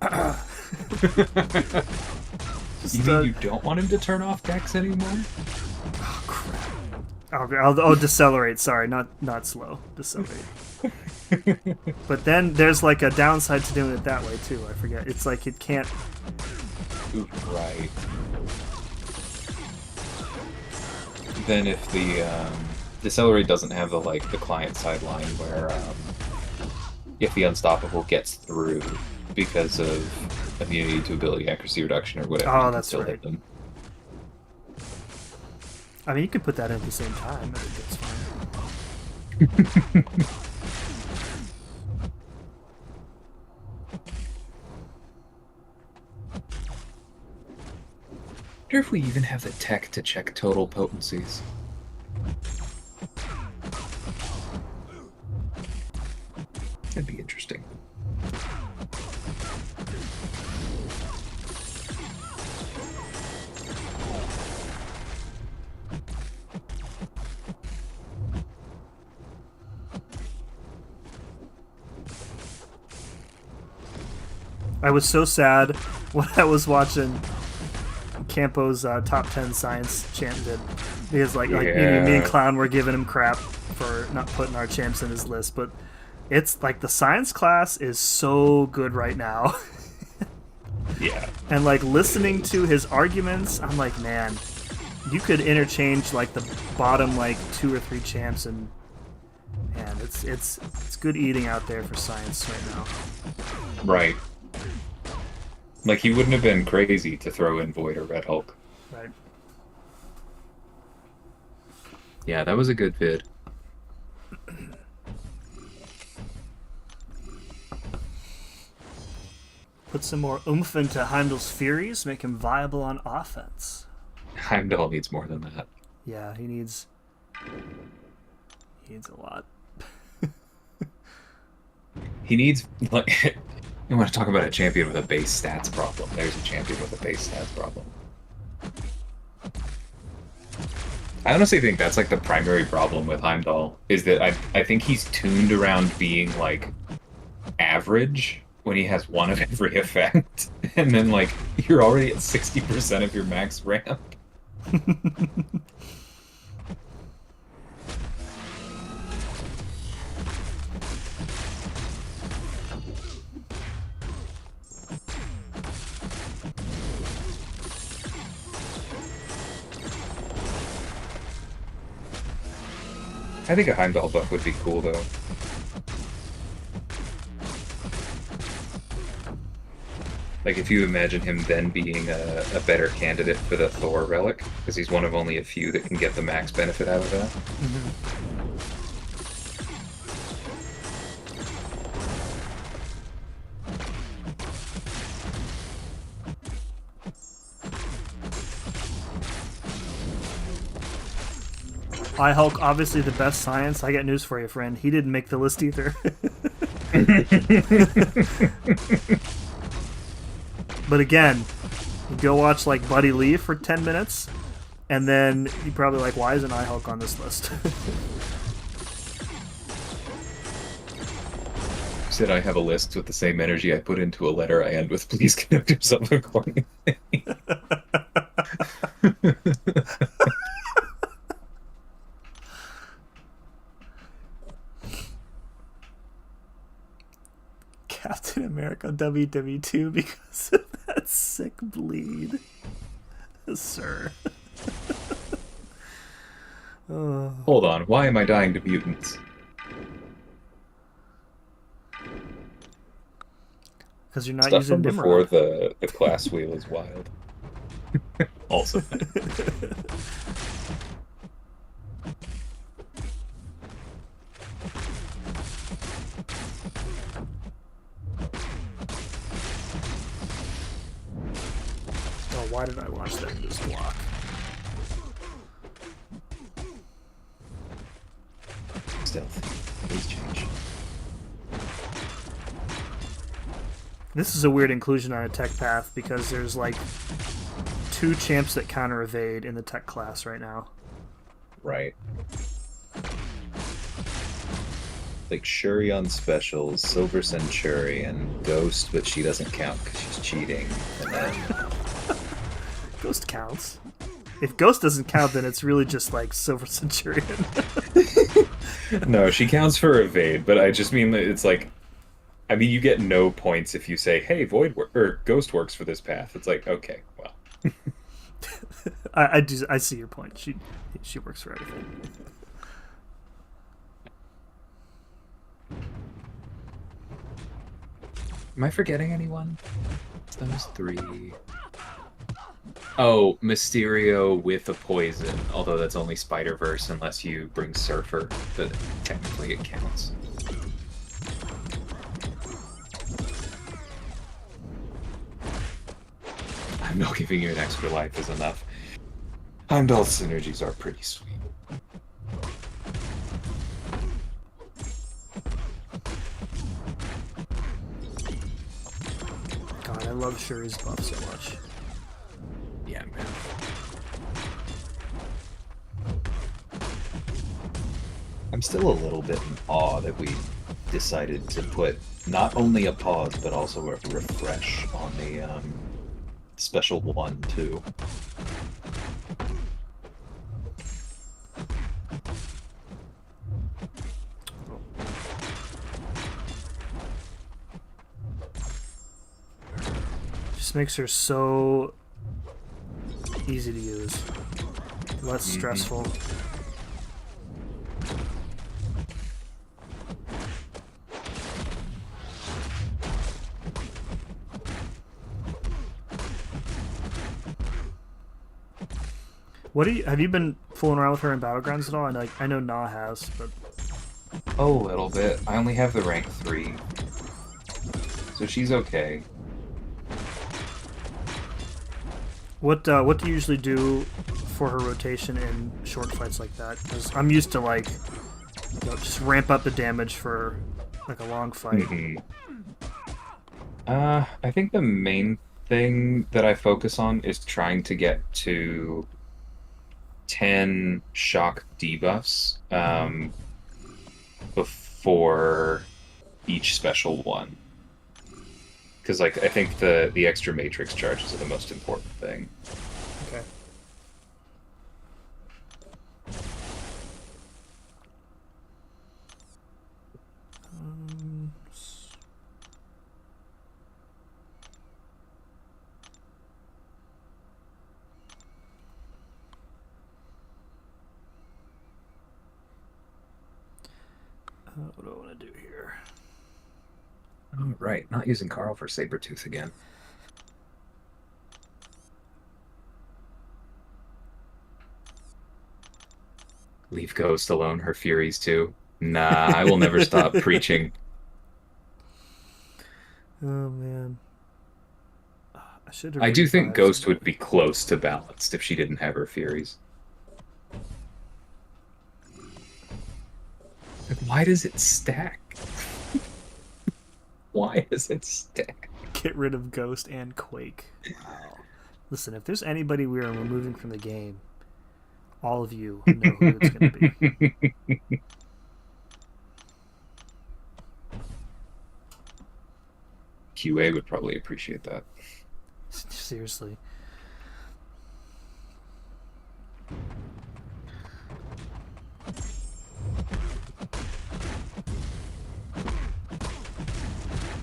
[SPEAKER 3] You mean you don't want him to turn off Dex anymore?
[SPEAKER 1] Oh, crap. I'll decelerate. Sorry, not slow. Decelerate. But then there's like a downside to doing it that way too. I forget. It's like it can't.
[SPEAKER 3] Ooh, right. Then if the decelerate doesn't have the client side line where if the unstoppable gets through because of immunity to ability accuracy reduction or whatever,
[SPEAKER 1] oh,
[SPEAKER 3] you
[SPEAKER 1] that's
[SPEAKER 3] can still
[SPEAKER 1] right.
[SPEAKER 3] hit them.
[SPEAKER 1] I mean, you could put that in at the same time. I think that's fine.
[SPEAKER 3] I wonder if we even have the tech to check total potencies.
[SPEAKER 1] I was so sad when I was watching Campo's top 10 science champ did, because like me and Clown were giving him crap for not putting our champs in his list, but it's like the science class is so good right now.
[SPEAKER 3] Yeah.
[SPEAKER 1] And like listening to his arguments, I'm like, man, you could interchange like the bottom like 2 or 3 champs, and man, it's good eating out there for science right now.
[SPEAKER 3] Right. Like, he wouldn't have been crazy to throw in Void or Red Hulk.
[SPEAKER 1] Right.
[SPEAKER 3] Yeah, that was a good vid.
[SPEAKER 1] Put some more oomph into Heimdall's Furies, make him viable on offense.
[SPEAKER 3] Heimdall needs more than that.
[SPEAKER 1] Yeah, he needs a lot.
[SPEAKER 3] He needs, like, you want to talk about a champion with a base stats problem. There's a champion with a base stats problem. I honestly think that's, like, the primary problem with Heimdall, is that I think he's tuned around being, like, average when he has one of every effect, and then, like, you're already at 60% of your max ramp. I think a Heimdall buff would be cool, though. Like, if you imagine him then being a better candidate for the Thor relic, because he's one of only a few that can get the max benefit out of that.
[SPEAKER 1] Hulk, obviously the best science. I got news for you, friend. He didn't make the list either. But again, you go watch like Buddy Lee for 10 minutes, and then you're probably like, why isn't Hulk on this list?
[SPEAKER 3] Said I have a list with the same energy I put into a letter I end with, please conduct yourself accordingly. Captain America WW2 because of that sick bleed. Sir. Hold on, why am I dying to mutants?
[SPEAKER 1] Because you're not
[SPEAKER 3] Stuff
[SPEAKER 1] using
[SPEAKER 3] from before
[SPEAKER 1] Nimrod.
[SPEAKER 3] the class wheel is wild. Also.
[SPEAKER 1] Why did I watch that in this block?
[SPEAKER 4] Stealth. Please change.
[SPEAKER 1] This is a weird inclusion on a tech path because there's like 2 champs that counter evade in the tech class right now.
[SPEAKER 3] Right.
[SPEAKER 4] Like Shuri on specials, Silver Centurion, Ghost, but she doesn't count because she's cheating, and then
[SPEAKER 1] Ghost counts. If Ghost doesn't count, then it's really just like Silver Centurion.
[SPEAKER 3] No, she counts for evade, but I just mean that it's like, I mean, you get no points if you say, "Hey, or Ghost works for this path." It's like, okay, well.
[SPEAKER 1] I see your point. She works for everything.
[SPEAKER 3] Am I forgetting anyone? Those 3. Oh, Mysterio with a poison, although that's only Spider-Verse unless you bring Surfer, but technically it counts. I know giving you an extra life is enough. Heimdall's synergies are pretty sweet.
[SPEAKER 1] God, I love Shuri's buff so much.
[SPEAKER 3] Yeah, man.
[SPEAKER 4] I'm still a little bit in awe that we decided to put not only a pause, but also a refresh on the special one, too.
[SPEAKER 1] Just makes her so easy to use. Less stressful. Have you been fooling around with her in Battlegrounds at all? I know Na has, but
[SPEAKER 3] Oh, a little bit. I only have the rank 3. So she's okay.
[SPEAKER 1] what do you usually do for her rotation in short fights like that? 'Cause I'm used to just ramp up the damage for like a long fight.
[SPEAKER 3] I think the main thing that I focus on is trying to get to 10 shock debuffs before each special one. Because I think the extra matrix charges are the most important thing.
[SPEAKER 1] Okay. What do I want to do here?
[SPEAKER 4] Oh, right. Not using Carl for Sabretooth again.
[SPEAKER 3] Leave Ghost alone, her Furies too. Nah, I will never stop preaching.
[SPEAKER 1] Oh man. I should have.
[SPEAKER 3] I do think
[SPEAKER 1] revived
[SPEAKER 3] Ghost
[SPEAKER 1] somebody.
[SPEAKER 3] would be close to balanced if she didn't have her Furies. Like, why does it stack? Why does it stack?
[SPEAKER 1] Get rid of Ghost and Quake. Wow. Listen, if there's anybody we are removing from the game, all of you know who it's going to be.
[SPEAKER 3] QA would probably appreciate that.
[SPEAKER 1] Seriously.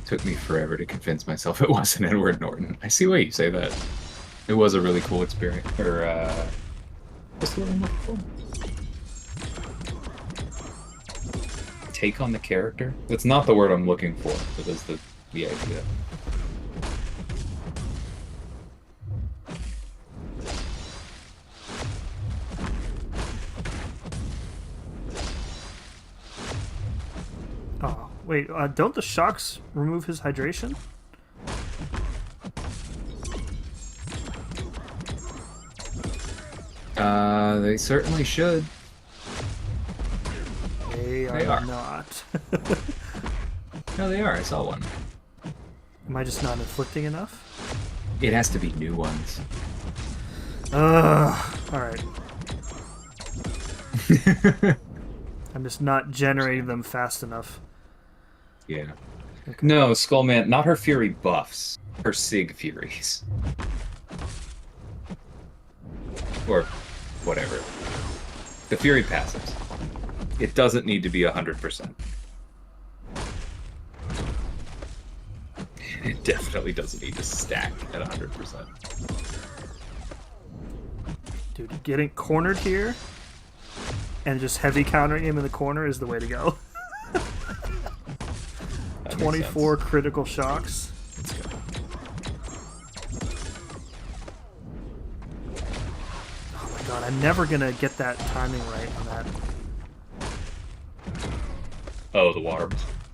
[SPEAKER 3] Took me forever to convince myself it wasn't Edward Norton. I see why you say that. It was a really cool experience. Or, what's the word I'm looking for? Take on the character? That's not the word I'm looking for, but it's the idea.
[SPEAKER 1] Oh, wait, don't the shocks remove his hydration?
[SPEAKER 3] They certainly should.
[SPEAKER 1] They are not.
[SPEAKER 3] No, they are. I saw one.
[SPEAKER 1] Am I just not inflicting enough?
[SPEAKER 3] It has to be new ones.
[SPEAKER 1] Alright. I'm just not generating them fast enough.
[SPEAKER 3] Yeah.
[SPEAKER 1] Okay.
[SPEAKER 3] No, Skullman, not her Fury buffs. Her Sig Furies. Or whatever. The Fury passives. It doesn't need to be 100%. It definitely doesn't need to stack at 100%.
[SPEAKER 1] Dude, getting cornered here and just heavy countering him in the corner is the way to go. 24 critical shocks. Let's go. Oh my god, I'm never gonna get that timing right on that.
[SPEAKER 3] Oh, the water.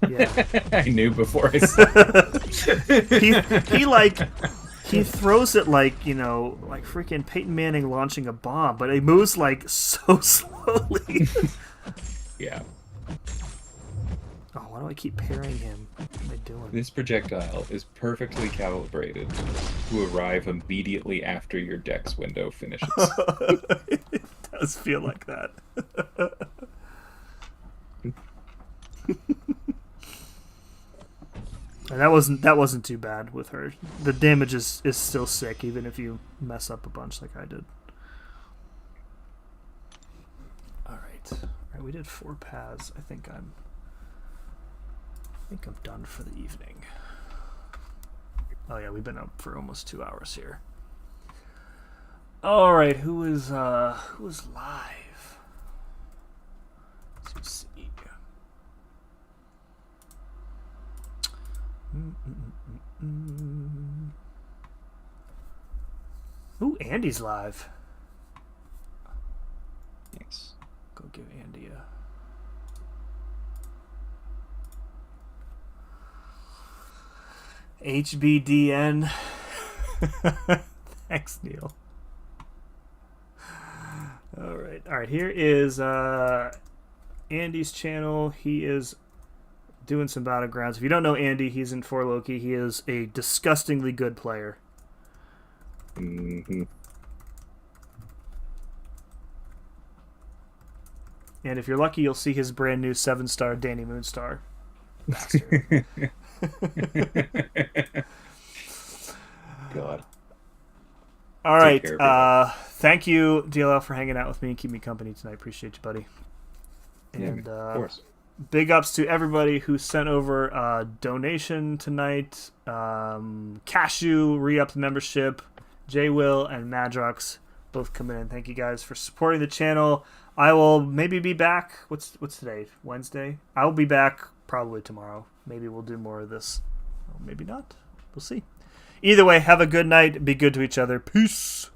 [SPEAKER 1] Yeah.
[SPEAKER 3] I knew before I saw it.
[SPEAKER 1] He throws it like freaking Peyton Manning launching a bomb, but it moves like so slowly.
[SPEAKER 3] Yeah.
[SPEAKER 1] Oh, why do I keep parrying him? What am I doing?
[SPEAKER 3] This projectile is perfectly calibrated to arrive immediately after your dex window finishes.
[SPEAKER 1] It does feel like that. And that wasn't too bad with her. The damage is still sick, even if you mess up a bunch like I did. All right, we did 4 paths. I think I'm done for the evening. Oh yeah, we've been up for almost 2 hours here. All right, who is live? Let's see. Ooh, Andy's live.
[SPEAKER 4] Thanks.
[SPEAKER 1] Go give Andy a HBDN. Thanks, Neil. All right. Here is Andy's channel. He is doing some battlegrounds. If you don't know Andy, he's in 4 Loki. He is a disgustingly good player.
[SPEAKER 4] Mm-hmm.
[SPEAKER 1] And if you're lucky, you'll see his brand new 7-star Danny Moonstar.
[SPEAKER 4] God.
[SPEAKER 1] All right.
[SPEAKER 4] care, everybody.
[SPEAKER 1] Thank you, DLL, for hanging out with me and keeping me company tonight. Appreciate you, buddy. And
[SPEAKER 4] Yeah, of course.
[SPEAKER 1] big ups to everybody who sent over a donation tonight. Cashew re-upped membership. J Will and Madrox both coming in. Thank you guys for supporting the channel. I will maybe be back. What's today? Wednesday? I will be back probably tomorrow. Maybe we'll do more of this. Or maybe not. We'll see. Either way, have a good night. Be good to each other. Peace.